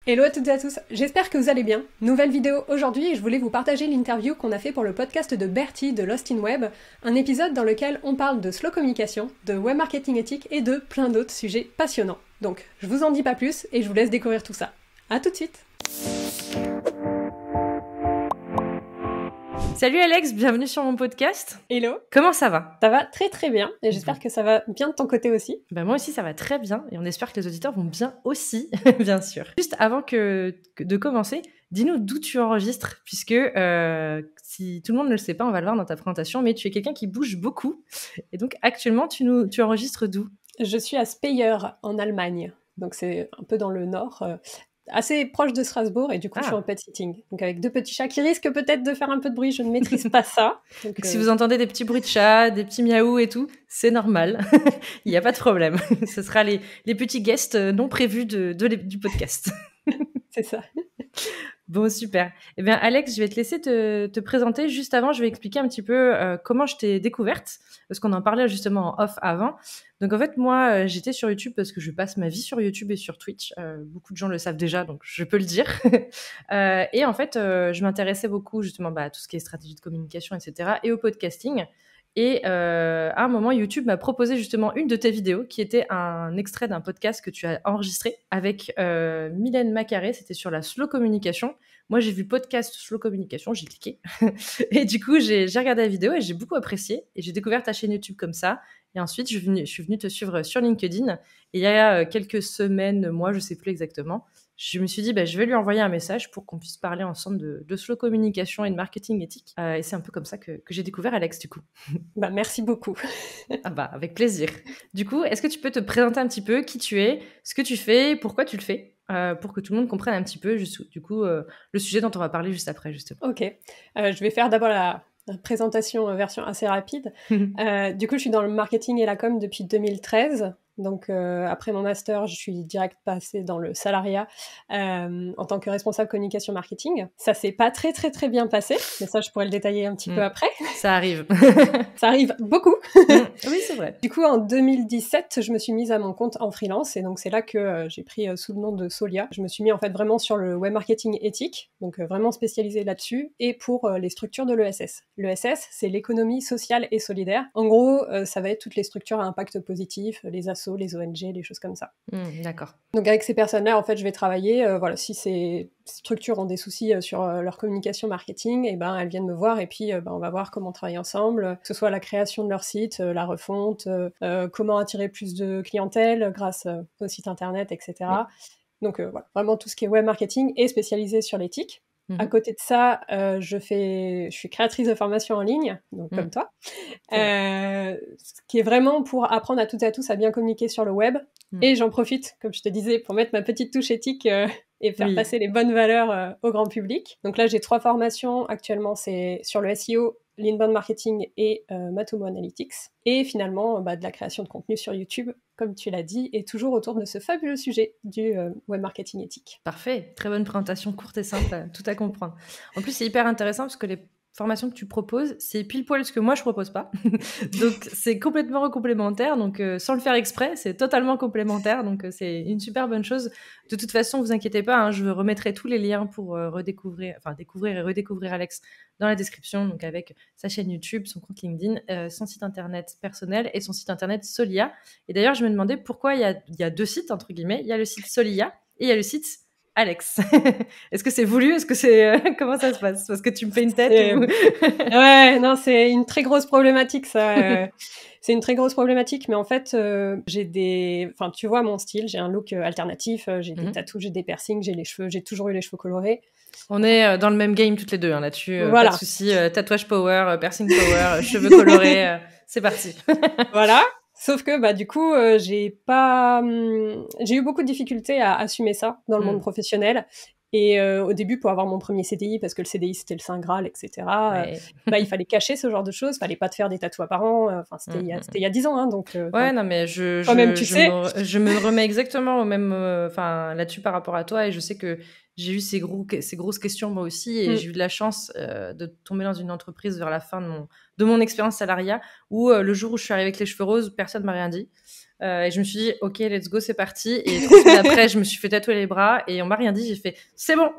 Hello à toutes et à tous, j'espère que vous allez bien. Nouvelle vidéo aujourd'hui et je voulais vous partager l'interview qu'on a fait pour le podcast de Bertie de Lost in Web, un épisode dans lequel on parle de slow communication, de web marketing éthique et de plein d'autres sujets passionnants. Donc je vous en dis pas plus et je vous laisse découvrir tout ça. À tout de suite. Salut Alex, bienvenue sur mon podcast. Hello. Comment ça va? Ça va très très bien et j'espère que ça va bien de ton côté aussi. Moi aussi ça va très bien et on espère que les auditeurs vont bien aussi, bien sûr. Juste avant de commencer, dis-nous d'où tu enregistres, puisque si tout le monde ne le sait pas, on va le voir dans ta présentation, mais tu es quelqu'un qui bouge beaucoup. Et donc actuellement, tu enregistres d'où? Je suis à Speyer en Allemagne, donc c'est un peu dans le nord. Assez proche de Strasbourg et du coup je suis en pet sitting, donc avec deux petits chats qui risquent peut-être de faire un peu de bruit, je ne maîtrise pas ça. Donc si vous entendez des petits bruits de chats, des petits miaou et tout, c'est normal, il n'y a pas de problème. Ce sera les petits guests non prévus du podcast. C'est ça. Bon, super. Eh bien, Alex, je vais te laisser te présenter. Juste avant, je vais expliquer un petit peu comment je t'ai découverte, parce qu'on en parlait justement en off avant. Donc, en fait, moi, j'étais sur YouTube parce que je passe ma vie sur YouTube et sur Twitch. Beaucoup de gens le savent déjà, donc je peux le dire. Et en fait, je m'intéressais beaucoup justement à tout ce qui est stratégie de communication, etc. et au podcasting. Et à un moment, YouTube m'a proposé justement une de tes vidéos qui était un extrait d'un podcast que tu as enregistré avec Mylène Macaré. C'était sur la slow communication. Moi, j'ai vu podcast slow communication, j'ai cliqué. Et du coup, j'ai regardé la vidéo et j'ai beaucoup apprécié. Et j'ai découvert ta chaîne YouTube comme ça. Et ensuite, je suis venue te suivre sur LinkedIn. Et il y a quelques semaines, moi, je sais plus exactement, je me suis dit, je vais lui envoyer un message pour qu'on puisse parler ensemble de slow communication et de marketing éthique. Et c'est un peu comme ça que j'ai découvert Alex, du coup. Merci beaucoup. Avec plaisir. Du coup, est-ce que tu peux te présenter un petit peu qui tu es, ce que tu fais, pourquoi tu le fais, pour que tout le monde comprenne un petit peu, du coup, le sujet dont on va parler juste après, justement. Ok. Je vais faire d'abord la présentation version assez rapide. Du coup, je suis dans le marketing et la com depuis 2013. Donc, après mon master, je suis direct passée dans le salariat en tant que responsable communication marketing. Ça s'est pas très bien passé, mais ça, je pourrais le détailler un petit peu après. Ça arrive. Ça arrive beaucoup. Oui, c'est vrai. Du coup, en 2017, je me suis mise à mon compte en freelance et donc c'est là que j'ai pris sous le nom de Solia. Je me suis mis en fait vraiment sur le web marketing éthique, donc vraiment spécialisée là-dessus, et pour les structures de l'ESS. L'ESS, c'est l'économie sociale et solidaire. En gros, ça va être toutes les structures à impact positif, les assos, les ONG, les choses comme ça. D'accord. Donc avec ces personnes-là, en fait, je vais travailler. Si ces structures ont des soucis sur leur communication marketing, et elles viennent me voir et puis on va voir comment travailler ensemble, que ce soit la création de leur site, la refonte, comment attirer plus de clientèle grâce au site internet, etc. Oui. Donc voilà, vraiment tout ce qui est web marketing est spécialisé sur l'éthique. À côté de ça, je suis créatrice de formation en ligne, donc comme toi, ce qui est vraiment pour apprendre à toutes et à tous à bien communiquer sur le web. Et j'en profite, comme je te disais, pour mettre ma petite touche éthique et faire passer les bonnes valeurs au grand public. Donc là, j'ai 3 formations actuellement, c'est sur le SEO, l'inbound marketing et Matomo Analytics. Et finalement, de la création de contenu sur YouTube, comme tu l'as dit, et toujours autour de ce fabuleux sujet du web marketing éthique. Parfait, très bonne présentation, courte et simple, tout à comprendre. En plus, c'est hyper intéressant parce que les formations que tu proposes, c'est pile poil ce que moi je propose pas. Donc c'est complètement complémentaire, donc sans le faire exprès, c'est totalement complémentaire, donc c'est une super bonne chose. De toute façon, vous inquiétez pas, je remettrai tous les liens pour découvrir et redécouvrir Alex dans la description, donc avec sa chaîne YouTube, son compte LinkedIn, son site internet personnel et son site internet Solia. Et d'ailleurs, je me demandais pourquoi il y a 2 sites, entre guillemets. Il y a le site Solia et il y a le site Alex. Est-ce que c'est voulu? Est-ce que c'est comment ça se passe? Parce que tu me fais une tête Ouais, non, c'est une très grosse problématique ça. C'est une très grosse problématique, mais en fait, tu vois mon style, j'ai un look alternatif, j'ai des tatous, j'ai des piercings, j'ai toujours eu les cheveux colorés. On est dans le même game toutes les deux là-dessus, voilà. Pas de souci, tatouage power, piercing power, cheveux colorés, c'est parti. Voilà. Sauf que du coup, j'ai eu beaucoup de difficultés à assumer ça dans le monde professionnel. Et au début, pour avoir mon premier CDI, parce que le CDI c'était le Saint Graal, etc. Il fallait cacher ce genre de choses, fallait pas te faire des tatous apparents. C'était il y a 10 ans, donc. Non, mais je me remets exactement au même, là-dessus par rapport à toi, et je sais que j'ai eu ces grosses questions moi aussi, et j'ai eu de la chance de tomber dans une entreprise vers la fin de mon expérience salariat où le jour où je suis arrivée avec les cheveux roses, personne m'a rien dit. Et je me suis dit, ok, let's go, c'est parti. Et 3 semaines après, je me suis fait tatouer les bras et on m'a rien dit. J'ai fait, c'est bon,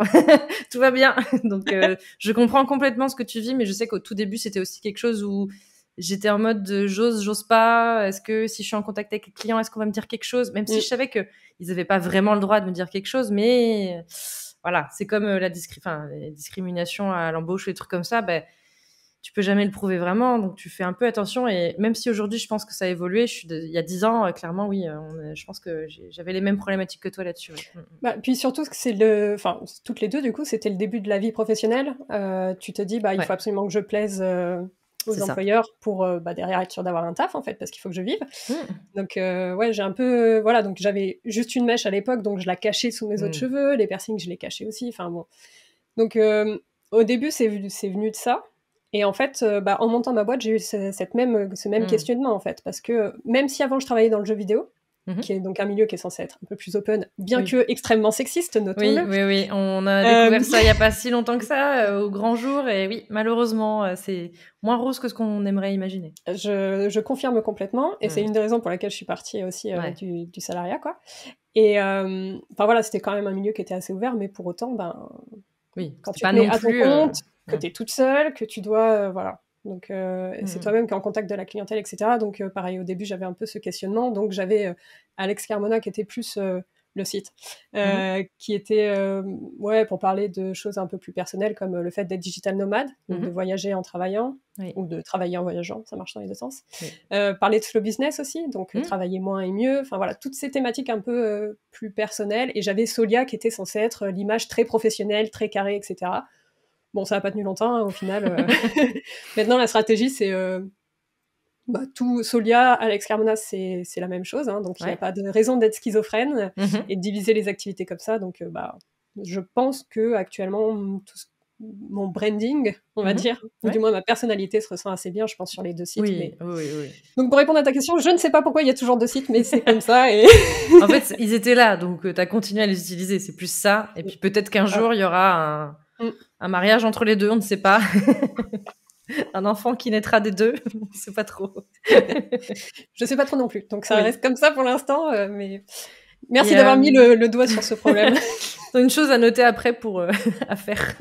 tout va bien. Donc, je comprends complètement ce que tu vis, mais je sais qu'au tout début, c'était aussi quelque chose où j'étais en mode j'ose pas. Est-ce que si je suis en contact avec les clients, est-ce qu'on va me dire quelque chose? Même si je savais que ils avaient pas vraiment le droit de me dire quelque chose, mais voilà, c'est comme la les discriminations à l'embauche ou des trucs comme ça. Ben, tu peux jamais le prouver vraiment, donc tu fais un peu attention. Et même si aujourd'hui, je pense que ça a évolué, il y a 10 ans, clairement, oui, je pense que j'avais les mêmes problématiques que toi là-dessus. Ouais. Bah, puis surtout que enfin, toutes les deux, du coup, c'était le début de la vie professionnelle. Tu te dis, bah, il faut absolument que je plaise aux employeurs pour derrière être sûr d'avoir un taf, en fait, parce qu'il faut que je vive. Donc, ouais, j'ai un peu... voilà, donc j'avais juste une mèche à l'époque, donc je la cachais sous mes autres cheveux. Les piercings, je les cachais aussi. Enfin, bon. Donc, au début, c'est venu de ça. Et en fait, en montant ma boîte, j'ai eu ce même questionnement, en fait. Parce que même si avant, je travaillais dans le jeu vidéo, qui est donc un milieu qui est censé être un peu plus open, bien que extrêmement sexiste, notons-le. Oui, on a découvert ça il n'y a pas si longtemps que ça, au grand jour, et oui, malheureusement, c'est moins rose que ce qu'on aimerait imaginer. Je confirme complètement, et c'est une des raisons pour laquelle je suis partie aussi du salariat, quoi. Et enfin voilà, c'était quand même un milieu qui était assez ouvert, mais pour autant, quand tu te mets à ton compte, que tu es toute seule, que tu dois, voilà. Donc, c'est toi-même qui es en contact de la clientèle, etc. Donc, pareil, au début, j'avais un peu ce questionnement. Donc, j'avais Alex Carmona, qui était plus le site, qui était, pour parler de choses un peu plus personnelles, comme le fait d'être digital nomade, donc de voyager en travaillant, ou de travailler en voyageant, ça marche dans les deux sens. Parler de slow business aussi, donc travailler moins et mieux. Enfin, voilà, toutes ces thématiques un peu plus personnelles. Et j'avais Solia, qui était censée être l'image très professionnelle, très carrée, etc. Bon, ça n'a pas tenu longtemps, hein, au final. Maintenant, la stratégie, c'est tout Solia, Alex Carmona, c'est la même chose. Hein, donc, il n'y a pas de raison d'être schizophrène et de diviser les activités comme ça. Donc, je pense qu'actuellement, mon branding, on va dire, ou du moins ma personnalité se ressent assez bien, je pense, sur les deux sites. Oui. Donc, pour répondre à ta question, je ne sais pas pourquoi il y a toujours 2 sites, mais c'est comme ça. Et... en fait, ils étaient là, donc tu as continué à les utiliser. C'est plus ça. Et puis, peut-être qu'un jour, il y aura un mariage entre les deux, on ne sait pas. Un enfant qui naîtra des deux, on ne sait pas trop. Je sais pas trop non plus. Donc, ça reste comme ça pour l'instant, mais... Merci d'avoir mis le doigt sur ce problème. C'est une chose à noter après pour à faire.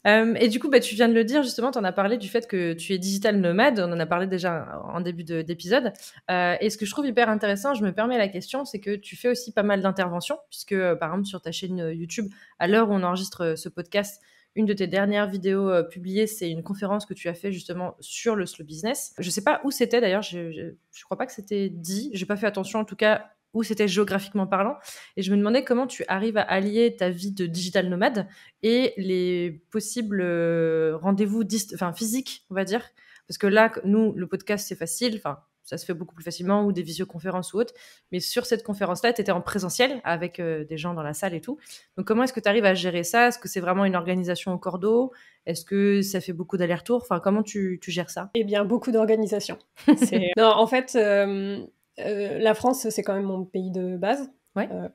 Et du coup, tu viens de le dire, justement, tu en as parlé du fait que tu es digital nomade. On en a parlé déjà en début d'épisode. Et ce que je trouve hyper intéressant, je me permets la question, c'est que tu fais aussi pas mal d'interventions, puisque, par exemple, sur ta chaîne YouTube, à l'heure où on enregistre ce podcast, une de tes dernières vidéos publiées, c'est une conférence que tu as fait justement sur le slow business. Je sais pas où c'était d'ailleurs, je crois pas que c'était dit, j'ai pas fait attention en tout cas où c'était géographiquement parlant. Et je me demandais comment tu arrives à allier ta vie de digital nomade et les possibles rendez-vous physiques, on va dire. Parce que là, nous, le podcast, c'est facile. Enfin, ça se fait beaucoup plus facilement, ou des visioconférences ou autres. Mais sur cette conférence-là, tu étais en présentiel avec des gens dans la salle et tout. Donc, comment est-ce que tu arrives à gérer ça? Est-ce que c'est vraiment une organisation au cordeau? Est-ce que ça fait beaucoup d'allers-retours? Enfin, comment tu gères ça? Eh bien, beaucoup d'organisation. Non, en fait... la France, c'est quand même mon pays de base,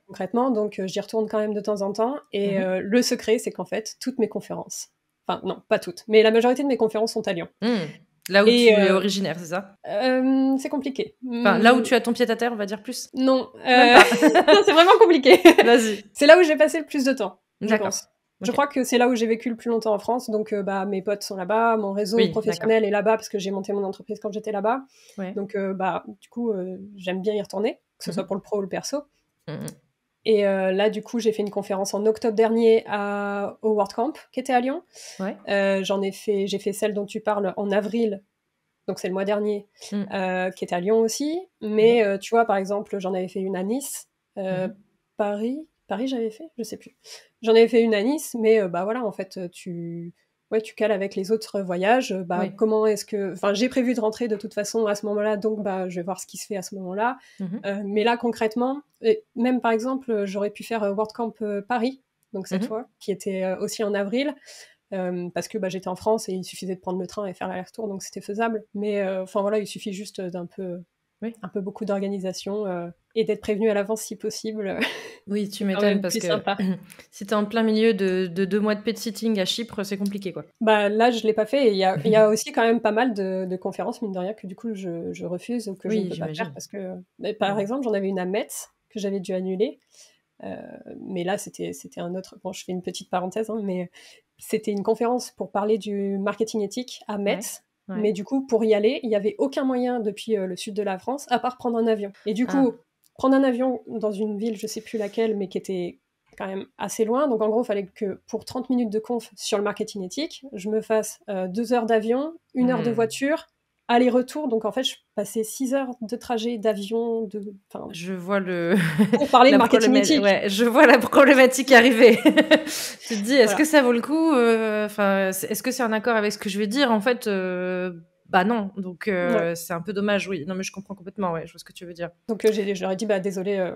concrètement, donc j'y retourne quand même de temps en temps. Et le secret, c'est qu'en fait, toutes mes conférences, enfin non, pas toutes, mais la majorité de mes conférences sont à Lyon. Là où tu es originaire, c'est ça? C'est compliqué. Enfin, là où tu as ton pied-à-terre, on va dire plus? Non, c'est vraiment compliqué. Vas-y. C'est là où j'ai passé le plus de temps, je D'accord. pense. Je crois que c'est là où j'ai vécu le plus longtemps en France, donc mes potes sont là-bas, mon réseau professionnel est là-bas parce que j'ai monté mon entreprise quand j'étais là-bas. Donc du coup, j'aime bien y retourner, que ce soit pour le pro ou le perso. Et là, du coup, j'ai fait une conférence en octobre dernier au WordCamp, qui était à Lyon. J'ai fait celle dont tu parles en avril, donc c'est le mois dernier, qui était à Lyon aussi. Mais tu vois, par exemple, j'en avais fait une à Nice, Paris, j'avais fait, je sais plus. J'en avais fait une à Nice, mais voilà, en fait, tu cales avec les autres voyages. Comment est-ce que... Enfin, j'ai prévu de rentrer de toute façon à ce moment-là, donc je vais voir ce qui se fait à ce moment-là. Mais là, concrètement, même par exemple, j'aurais pu faire WordCamp Paris, donc cette fois, qui était aussi en avril, parce que j'étais en France et il suffisait de prendre le train et faire l'aller-retour, donc c'était faisable. Mais enfin voilà, il suffit juste d'un peu Oui. un peu beaucoup d'organisation et d'être prévenu à l'avance si possible. Oui, tu C'est quand m'étonnes même parce plus que sympa. si tu es en plein milieu de 2 mois de pet-sitting à Chypre, c'est compliqué, quoi. Bah, là, je l'ai pas fait et il y a aussi quand même pas mal de conférences, mine de rien, que du coup je refuse ou que je ne Oui, peux pas faire j'imagine. parce que mais par Mmh. exemple, j'en avais une à Metz que j'avais dû annuler, heu, mais là, c'était un autre bon, je fais une petite parenthèse, hein, mais c'était une conférence pour parler du marketing éthique à Ouais, Metz, ouais. mais du coup, pour y aller, il y avait aucun moyen depuis, le sud de la France, à part prendre un avion et du Ah. coup, prendre un avion dans une ville, je sais plus laquelle, mais qui était quand même assez loin. Donc en gros, il fallait que pour 30 minutes de conf sur le marketing éthique, je me fasse 2 heures d'avion, 1 heure de Mmh. voiture, aller-retour. Donc en fait, je passais 6 heures de trajet d'avion Je vois le pour parler de la marketing problématique. éthique. Ouais, je vois la problématique arriver. Tu te dis: «Est-ce Voilà. que ça vaut le coup?» Enfin, est-ce que c'est en accord avec ce que je vais dire? En fait, bah, non, donc Ouais. c'est un peu dommage, oui. Non, mais je comprends complètement, ouais, je vois ce que tu veux dire. Donc je leur ai dit, bah désolé.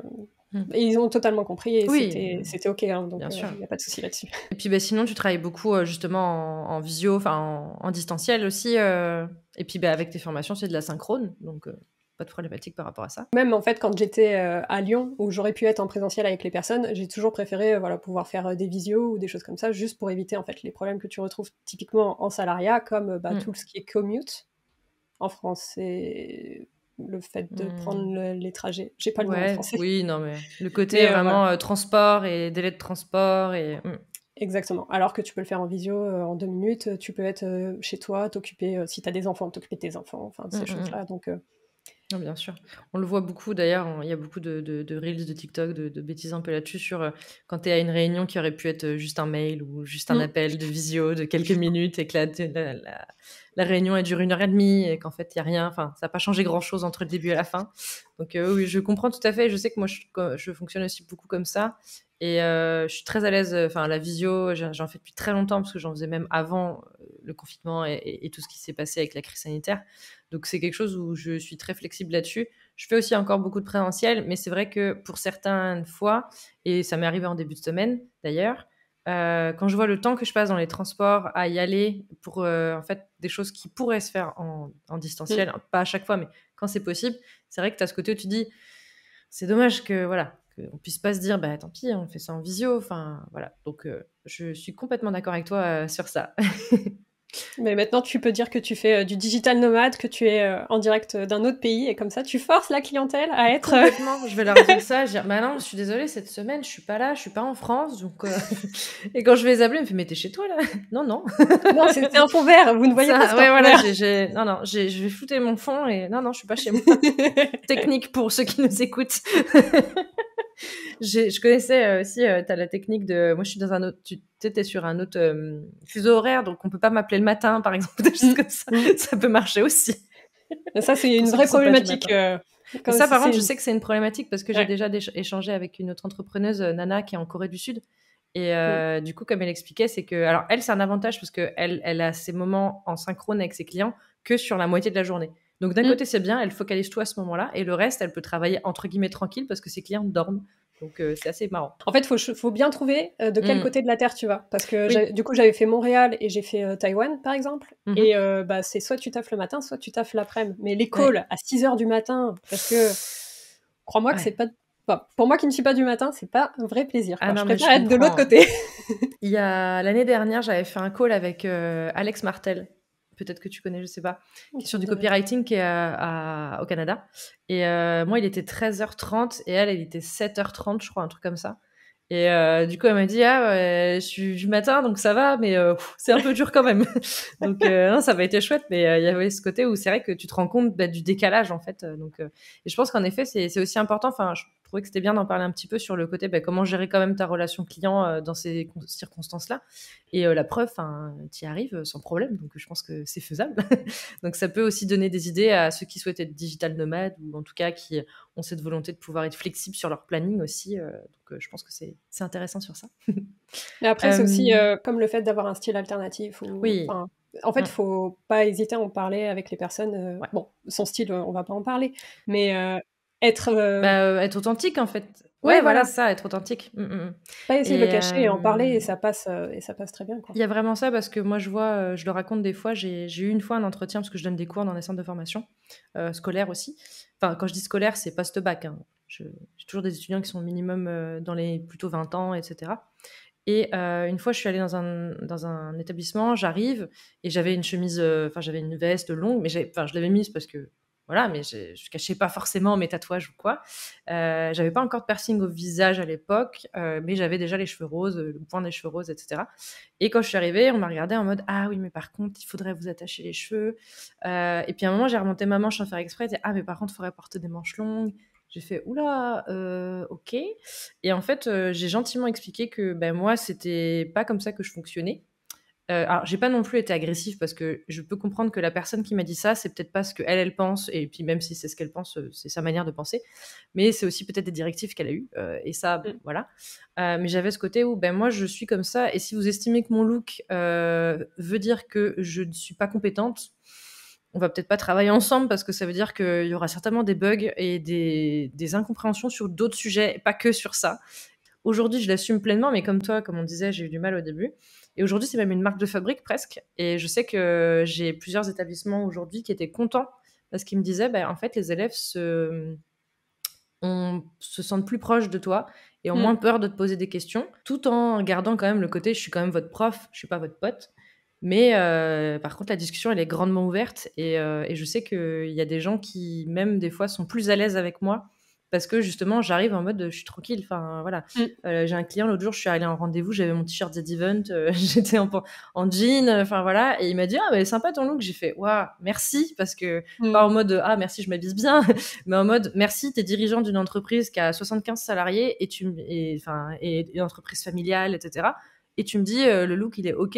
Mmh. Et ils ont totalement compris et Oui, c'était OK. Hein, donc bien sûr. il n'y a pas de souci là-dessus. Et puis, bah, sinon, tu travailles beaucoup, justement en visio, enfin en distanciel aussi, et puis, bah, avec tes formations, c'est de la synchrone, donc pas de problématique par rapport à ça. Même en fait, quand j'étais à Lyon, où j'aurais pu être en présentiel avec les personnes, j'ai toujours préféré voilà, pouvoir faire des visios ou des choses comme ça, juste pour éviter en fait, les problèmes que tu retrouves typiquement en salariat, comme bah, Mmh. tout ce qui est commute en France. C'est le fait de prendre Mmh. les trajets. J'ai pas le mot en Ouais, français. oui, non, mais le côté Mais voilà, vraiment, transport et délai de transport et exactement. Alors que tu peux le faire en visio en 2 minutes, tu peux être chez toi, t'occuper, si t'as des enfants, t'occuper de tes enfants, enfin mmh, ces mmh mh. choses-là. Donc Non, bien sûr. On le voit beaucoup d'ailleurs, il y a beaucoup de reels de TikTok, de bêtises un peu là-dessus sur, quand tu es à une réunion qui aurait pu être, juste un mail ou juste un mm, appel de visio de quelques minutes et que la réunion elle dure 1 heure et demie et qu'en fait il y a rien, enfin ça a pas changé grand-chose entre le début et la fin. Donc oui, je comprends tout à fait. Je sais que moi je fonctionne aussi beaucoup comme ça et je suis très à l'aise, enfin la visio, j'en fais depuis très longtemps parce que j'en faisais même avant, le confinement et tout ce qui s'est passé avec la crise sanitaire. Donc c'est quelque chose où je suis très flexible là-dessus. Je fais aussi encore beaucoup de présentiel, mais c'est vrai que pour certaines fois, et ça m'est arrivé en début de semaine d'ailleurs, quand je vois le temps que je passe dans les transports à y aller pour en fait des choses qui pourraient se faire en mm. distanciel, pas à chaque fois, mais quand c'est possible, c'est vrai que tu as ce côté où tu dis, c'est dommage que voilà, qu'on puisse pas se dire, bah tant pis, on fait ça en visio, enfin voilà. Donc je suis complètement d'accord avec toi sur ça. Mais maintenant, tu peux dire que tu fais du digital nomade, que tu es en direct d'un autre pays, et comme ça, tu forces la clientèle à être. Complètement, je vais leur dire ça, je vais dire: «Bah non, je suis désolée, cette semaine, je suis pas là, je suis pas en France, donc» et quand je vais les appeler, ils me fait: «Mais tu es chez toi là?» «Non, non». Non, c'est un fond vert, vous ne voyez pas, Ça c'est un ouais, fond voilà, vert. non, non, je vais flouter mon fond et non, non, je suis pas chez moi. Technique pour ceux qui nous écoutent. Je connaissais, aussi, tu as la technique de moi, je suis dans un autre tu sais, tu es sur un autre, fuseau horaire, donc on peut pas m'appeler le matin, par exemple, des choses Mm, comme ça. mm. Ça peut marcher aussi Et ça, c'est pour une ceux vraie qui sont pas du problématique. matin. Mais Comme ça, si par contre, c'est. je sais que c'est une problématique parce que j'ai Ouais. déjà échangé avec une autre entrepreneuse, Nana, qui est en Corée du Sud. Et Mm, du coup, comme elle expliquait, c'est que, alors elle, c'est un avantage parce qu'elle a ses moments en synchrone avec ses clients que sur la moitié de la journée. Donc d'un mm. côté, c'est bien, elle focalise tout à ce moment-là, et le reste, elle peut travailler entre guillemets tranquille parce que ses clients dorment. Donc c'est assez marrant. En fait, faut bien trouver de quel Mm. côté de la Terre tu vas. Parce que Oui. du coup, j'avais fait Montréal et j'ai fait Taïwan, par exemple. Et Mhm. bah, c'est soit tu taffes le matin, soit tu taffes l'après-midi. Mais les Ouais. calls à 6 heures du matin, parce que crois-moi que c'est Ouais. pas. Enfin, pour moi qui ne suis pas du matin, c'est pas un vrai plaisir. Ah Quoi. Je non, mais je préfère être de l'autre comprends. côté. Il y a l'année dernière, j'avais fait un call avec Alex Martel. Peut-être que tu connais, je sais pas, qui est Ça sur me du dit rien. copywriting, qui est au Canada. Et moi, il était 13h30 et elle était 7h30, je crois, un truc comme ça. Et du coup, elle m'a dit: «Ah ouais, je suis du matin, donc ça va, mais c'est un peu dur quand même». Donc non, ça avait été chouette, mais il y avait ce côté où c'est vrai que tu te rends compte, bah, du décalage, en fait. Donc et je pense qu'en effet, c'est aussi important. Enfin, je trouvais que c'était bien d'en parler un petit peu sur le côté, bah, comment gérer quand même ta relation client dans ces circonstances-là. Et la preuve, tu y arrives sans problème, donc je pense que c'est faisable. Donc ça peut aussi donner des idées à ceux qui souhaitent être digital nomades, ou en tout cas qui ont cette volonté de pouvoir être flexibles sur leur planning aussi. Donc je pense que c'est intéressant sur ça. Mais après, c'est aussi comme le fait d'avoir un style alternatif. Oui. Enfin, en fait, Mm. faut pas hésiter à en parler avec les personnes. Ouais. Bon, son style, on va pas en parler. Mais être. Bah, être authentique, en fait. Ouais, Ouais, voilà, voilà. c'est ça, être authentique. Pas essayer de le Et cacher et en parler et ça passe très bien, quoi. il y a vraiment ça parce que moi, je vois, je le raconte des fois, j'ai eu une fois un entretien parce que je donne des cours dans des centres de formation, scolaires aussi. Enfin, quand je dis scolaire, c'est post-bac, hein. J'ai toujours des étudiants qui sont au minimum, dans les plutôt 20 ans et cetera. Et une fois, je suis allée dans un établissement, j'arrive et j'avais une chemise, enfin, j'avais une veste longue, mais enfin, je l'avais mise parce que voilà, mais je cachais pas forcément mes tatouages ou quoi. J'avais pas encore de piercing au visage à l'époque, mais j'avais déjà les cheveux roses, le point des cheveux roses et cetera. Et quand je suis arrivée, on m'a regardée en mode: «Ah oui, mais par contre, il faudrait vous attacher les cheveux». Et puis à un moment, j'ai remonté ma manche sans faire exprès, elle dit: «Ah mais par contre, il faudrait porter des manches longues». J'ai fait: «Ouh là, OK». Et en fait, j'ai gentiment expliqué que, moi, c'était pas comme ça que je fonctionnais. Alors j'ai pas non plus été agressive parce que je peux comprendre que la personne qui m'a dit ça, c'est peut-être pas ce qu'elle, elle pense et puis même si c'est ce qu'elle pense, c'est sa manière de penser. Mais c'est aussi peut-être des directives qu'elle a eues, et ça, bon, Mmh. voilà. Mais j'avais ce côté où, moi, je suis comme ça et si vous estimez que mon look, veut dire que je ne suis pas compétente, on va peut-être pas travailler ensemble parce que ça veut dire qu'il y aura certainement des bugs et des incompréhensions sur d'autres sujets, pas que sur ça. Aujourd'hui, je l'assume pleinement, mais comme toi, comme on disait, j'ai eu du mal au début. Et aujourd'hui, c'est même une marque de fabrique presque. Et je sais que j'ai plusieurs établissements aujourd'hui qui étaient contents parce qu'ils me disaient, en fait, les élèves se sentent plus proches de toi et ont moins Mmh. peur de te poser des questions, tout en gardant quand même le côté, je suis quand même votre prof, je suis pas votre pote. Mais par contre, la discussion, elle est grandement ouverte et je sais qu'il y a des gens qui, même des fois, sont plus à l'aise avec moi parce que justement, j'arrive en mode, je suis tranquille. Enfin, voilà. Mmh. J'ai un client l'autre jour, je suis allée en rendez-vous, j'avais mon t-shirt Z-Event, j'étais en jean, enfin voilà, et il m'a dit: «Ah, mais sympa ton look». J'ai fait: «Waouh, merci», parce que pas Mmh. en mode, ah, merci, je m'habille bien, mais en mode, merci, t'es dirigeant d'une entreprise qui a 75 salariés et une entreprise familiale, etc. Et tu me dis, le look, il est OK,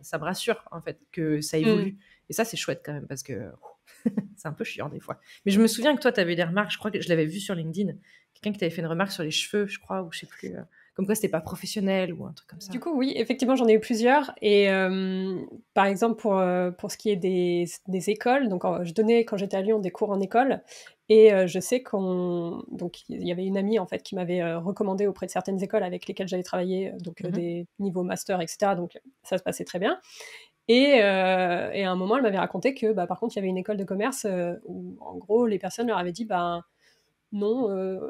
ça me rassure, en fait, que ça Mmh. évolue. Et ça, c'est chouette quand même parce que c'est un peu chiant des fois. Mais je me souviens que toi, tu avais des remarques, je crois que je l'avais vu sur LinkedIn, quelqu'un qui t'avait fait une remarque sur les cheveux, je crois, ou je sais plus, comme quoi c'était pas professionnel ou un truc comme Du ça. coup, oui, effectivement, j'en ai eu plusieurs et par exemple, pour ce qui est des écoles, donc je donnais, quand j'étais à Lyon, des cours en école et je sais donc il y avait une amie, en fait, qui m'avait, recommandée auprès de certaines écoles avec lesquelles j'avais travaillé, donc Mmh. des niveaux master et cetera, donc ça se passait très bien et à un moment, elle m'avait raconté que, par contre, il y avait une école de commerce, où en gros, les personnes leur avaient dit: «Ben, non,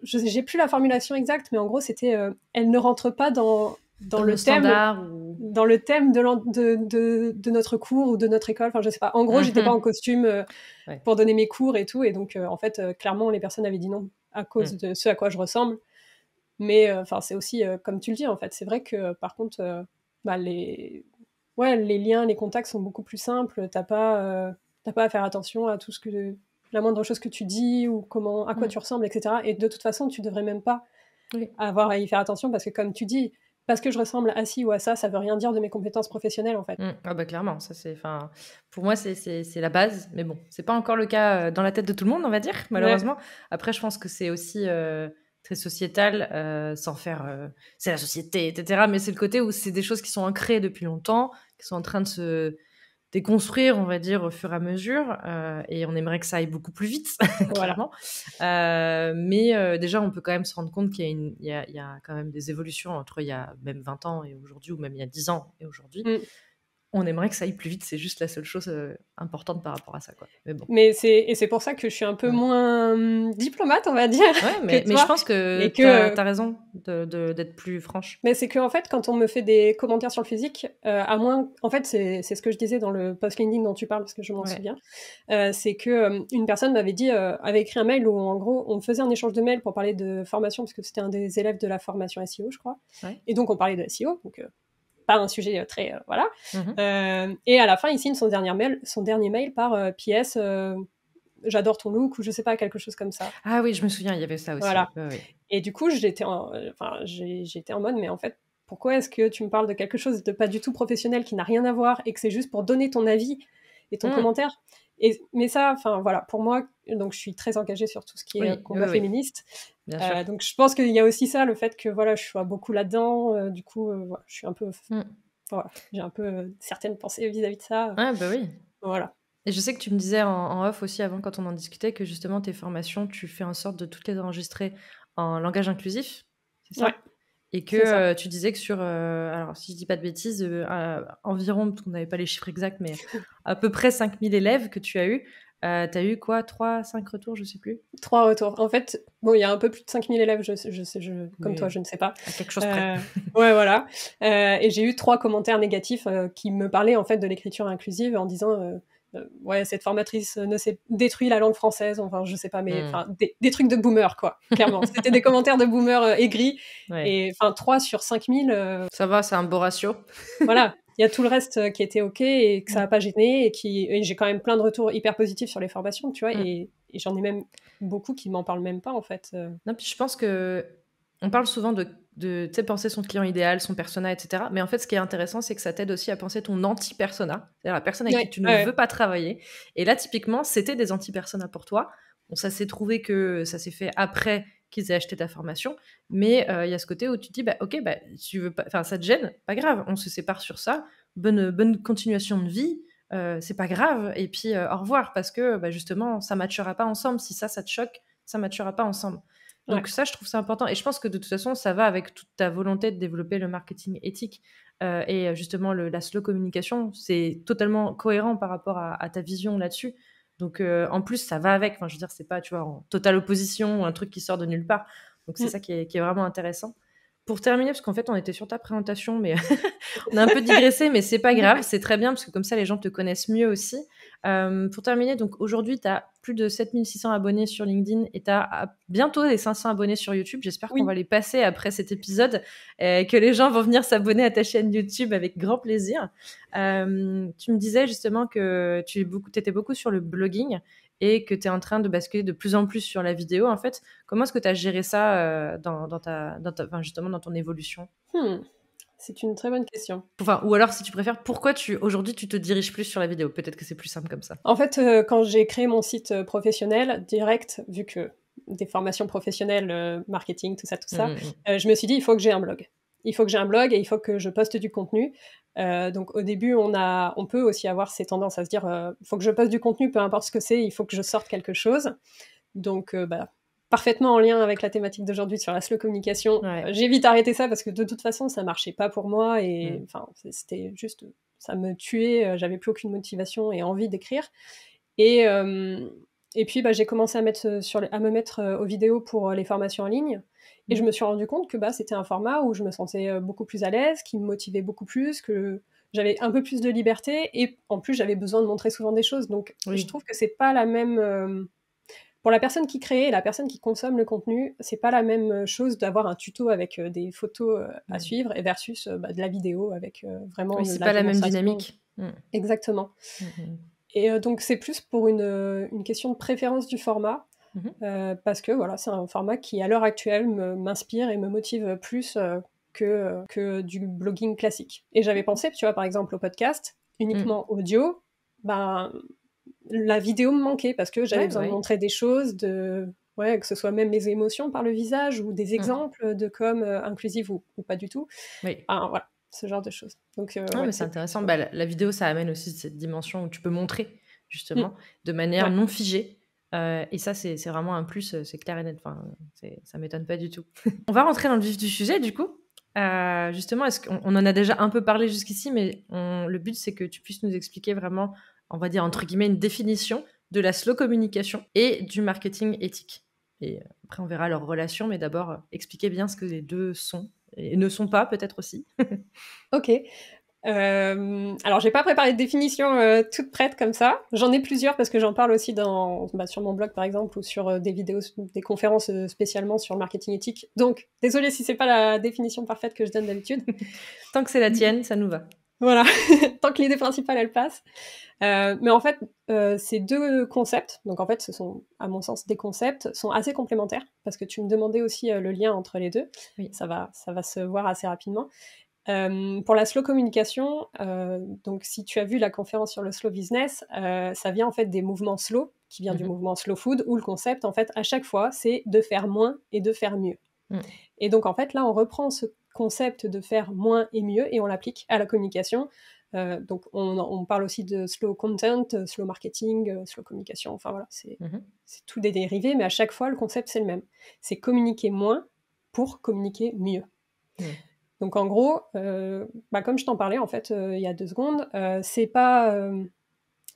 j'ai plus la formulation exacte, mais en gros, c'était, elle ne rentre pas Dans nos standards ou... dans le thème de notre cours ou de notre école. Enfin, je sais pas. En gros, j'étais pas en Mmh. costume Ouais. pour donner mes cours et tout, et donc, en fait, clairement, les personnes avaient dit non à cause Mmh. de ce à quoi je ressemble. Mais, enfin, c'est aussi, comme tu le dis, en fait, c'est vrai que par contre, les, ouais, les liens, les contacts sont beaucoup plus simples. T'as pas à faire attention à tout ce que la moindre chose que tu dis ou comment, à quoi Mmh. tu ressembles, etc. Et de toute façon, tu devrais même pas Oui. avoir à y faire attention parce que, comme tu dis, parce que je ressemble à ci ou à ça veut rien dire de mes compétences professionnelles, en fait. Ah clairement, ça c'est, enfin, pour moi c'est la base, mais bon, c'est pas encore le cas, dans la tête de tout le monde, on va dire, Ouais, malheureusement. Après, je pense que c'est aussi, très sociétal, sans faire, c'est la société et cetera, mais c'est le côté où c'est des choses qui sont ancrées depuis longtemps, qui sont en train de se déconstruire, on va dire, au fur et à mesure, et on aimerait que ça aille beaucoup plus vite, voilà. clairement. Mais déjà, on peut quand même se rendre compte qu'il y a il y a quand même des évolutions entre il y a même 20 ans et aujourd'hui, ou même il y a 10 ans et aujourd'hui. Mmh. On aimerait que ça aille plus vite, c'est juste la seule chose, importante par rapport à ça, quoi. Mais bon. Mais c'est pour ça que je suis un peu Mmh. moins, diplomate, on va dire, Ouais, que mais je toi pense que et tu as que, raison d'être plus franche. mais c'est qu'en fait, quand on me fait des commentaires sur le physique, à moins, en fait, c'est ce que je disais dans le post LinkedIn dont tu parles, parce que je m'en Ouais. souviens, c'est que, une personne m'avait dit, avait écrit un mail où, en gros, on faisait un échange de mails pour parler de formation, parce que c'était un des élèves de la formation SEO, je crois, Ouais. et donc on parlait de SEO, donc pas un sujet très, voilà. Mmh. Et à la fin, il signe son dernier mail par PS, j'adore ton look, ou je sais pas, quelque chose comme ça. Ah oui, je me souviens, il y avait ça aussi, ouais. Voilà. Ouais, ouais. Et du coup, j'étais en mode, mais en fait, pourquoi est-ce que tu me parles de quelque chose de pas du tout professionnel, qui n'a rien à voir, et que c'est juste pour donner ton avis et ton Mmh. commentaire? Mais ça, enfin voilà, pour moi, donc je suis très engagée sur tout ce qui est Oui, oui, combat oui, féministe. bien sûr. Donc je pense qu'il y a aussi ça, le fait que voilà, je sois beaucoup là-dedans. Du coup, voilà, je suis un peu, Mmh. voilà, j'ai un peu certaines pensées vis-à-vis de ça. Ah bah oui. Voilà. Et je sais que tu me disais en off aussi avant quand on en discutait que justement tes formations, tu fais en sorte de toutes les enregistrer en langage inclusif, c'est ça? Ouais, Et que c'est ça. tu disais que sur, alors si je dis pas de bêtises, environ, parce qu'on n'avait pas les chiffres exacts, mais à peu près 5000 élèves que tu as eu. Tu as eu quoi, 3-5 retours, je sais plus? 3 retours. En fait, bon, il y a un peu plus de 5000 élèves, comme toi, Oui, je ne sais pas. à quelque chose près. Euh, ouais, voilà. Et j'ai eu 3 commentaires négatifs qui me parlaient en fait de l'écriture inclusive en disant ouais, cette formatrice ne s'est détruit la langue française, enfin, je sais pas, mais Mmh. enfin, des trucs de boomer, quoi, clairement. C'était des commentaires de boomer aigris. Ouais. Et enfin, 3 sur 5000, Ça va, c'est un beau ratio. voilà. Il y a tout le reste qui était OK et que ça Mmh. n'a pas gêné et j'ai quand même plein de retours hyper positifs sur les formations, tu vois, Mmh. et j'en ai même beaucoup qui m'en parlent même pas, en fait. Non, puis je pense que on parle souvent de tu sais, penser son client idéal, son persona, et cetera. Mais en fait, ce qui est intéressant, c'est que ça t'aide aussi à penser ton anti-persona, c'est-à-dire la personne avec qui Ouais, tu ne ouais, veux pas travailler. Et là, typiquement, c'était des anti-personas pour toi. Bon, ça s'est trouvé que ça s'est fait après qu'ils aient acheté ta formation, mais il y a ce côté où tu te dis, bah, ok, bah, si tu veux pas, enfin, ça te gêne, pas grave, on se sépare sur ça, bonne continuation de vie, c'est pas grave, et puis au revoir, parce que bah, justement, ça matchera pas ensemble. Si ça te choque, ça matchera pas ensemble. ouais. Donc ça, je trouve ça important. Et je pense que de toute façon, ça va avec toute ta volonté de développer le marketing éthique et justement la slow communication. C'est totalement cohérent par rapport à ta vision là-dessus. Donc en plus, ça va avec. Enfin, je veux dire, c'est pas, tu vois, en totale opposition ou un truc qui sort de nulle part. Donc c'est Mm. ça qui est vraiment intéressant. Pour terminer, parce qu'en fait, on était sur ta présentation, mais on a un peu digressé, mais c'est pas grave, c'est très bien, parce que comme ça, les gens te connaissent mieux aussi. Pour terminer, donc aujourd'hui, tu as plus de 7600 abonnés sur LinkedIn et tu as bientôt les 500 abonnés sur YouTube. J'espère qu'on Oui. va les passer après cet épisode, que les gens vont venir s'abonner à ta chaîne YouTube avec grand plaisir. Tu me disais justement que tu étais beaucoup sur le blogging et que tu es en train de basculer de plus en plus sur la vidéo. En fait, comment est-ce que tu as géré ça enfin, justement dans ton évolution? Hmm. C'est une très bonne question. Enfin, ou alors, si tu préfères, pourquoi aujourd'hui tu te diriges plus sur la vidéo? Peut-être que c'est plus simple comme ça. En fait, quand j'ai créé mon site professionnel, direct, vu que des formations professionnelles, marketing, tout Mmh, ça, mmh, mmh. je me suis dit, il faut que j'ai un blog. Il faut que j'ai un blog et il faut que je poste du contenu. Donc au début, on peut aussi avoir ces tendances à se dire, il faut que je poste du contenu, peu importe ce que c'est, il faut que je sorte quelque chose. Donc, bah, parfaitement en lien avec la thématique d'aujourd'hui sur la slow communication, Ouais. j'ai vite arrêté ça parce que de toute façon, ça marchait pas pour moi et Mmh. enfin, c'était juste, ça me tuait, j'avais plus aucune motivation et envie d'écrire. Et, et puis, bah, j'ai commencé à, à me mettre aux vidéos pour les formations en ligne. Et je Mmh. me suis rendu compte que bah, c'était un format où je me sentais beaucoup plus à l'aise, qui me motivait beaucoup plus, que j'avais un peu plus de liberté. Et en plus, j'avais besoin de montrer souvent des choses. Donc, je Oui. trouve que c'est pas la même. Pour la personne qui crée et la personne qui consomme le contenu, c'est pas la même chose d'avoir un tuto avec des photos à Mmh. suivre et versus bah, de la vidéo avec vraiment Oui, de c'est la pas la même démonstration. dynamique. Mmh. Exactement. Mmh mh. Et donc c'est plus pour une question de préférence du format, Mmh mh. parce que voilà, c'est un format qui, à l'heure actuelle, m'inspire et me motive plus que du blogging classique. Et j'avais pensé, tu vois, par exemple, au podcast, Mmh. uniquement audio, ben, la vidéo me manquait parce que j'avais Ouais, besoin de ouais. montrer des choses, ouais, que ce soit même mes émotions par le visage ou des Mmh. exemples de com inclusive ou pas du tout. Oui. Enfin, voilà, ce genre de choses. Donc, Ah, ouais, mais c'est c'est plus. intéressant. Bah, la vidéo, ça amène aussi cette dimension où tu peux montrer, Mm, justement, de manière ouais. non figée. Et ça, c'est vraiment un plus, c'est clair et net. Enfin, ça m'étonne pas du tout. On va rentrer dans le vif du sujet, du coup. Justement, est-ce qu'on en a déjà un peu parlé jusqu'ici, mais le but, c'est que tu puisses nous expliquer vraiment, on va dire, entre guillemets, une définition de la slow communication et du marketing éthique. Et après, on verra leur relation, mais d'abord, expliquer bien ce que les deux sont et ne sont pas, peut-être aussi. Ok. Alors, j'ai pas préparé de définition toute prête comme ça. J'en ai plusieurs parce que j'en parle aussi sur mon blog, par exemple, ou sur des vidéos, des conférences spécialement sur le marketing éthique. Donc, désolée si c'est pas la définition parfaite que je donne d'habitude. Tant que c'est la tienne, ça nous va. Voilà, tant que l'idée principale, elle passe. Mais en fait, ces deux concepts, donc en fait, ce sont, à mon sens, des concepts, sont assez complémentaires parce que tu me demandais aussi le lien entre les deux. Oui. Ça va se voir assez rapidement. Pour la slow communication, donc si tu as vu la conférence sur le slow business, ça vient en fait des mouvements slow, qui vient du Mmh. mouvement slow food, où le concept, en fait, à chaque fois, c'est de faire moins et de faire mieux. Mmh. Et donc, en fait, là, on reprend ce concept de faire moins et mieux et on l'applique à la communication. Donc on parle aussi de slow content, slow marketing, slow communication, enfin voilà, c'est tout des dérivés, mais à chaque fois, le concept, c'est le même. C'est communiquer moins pour communiquer mieux. Donc en gros, comme je t'en parlais en fait il y a 2 secondes, c'est pas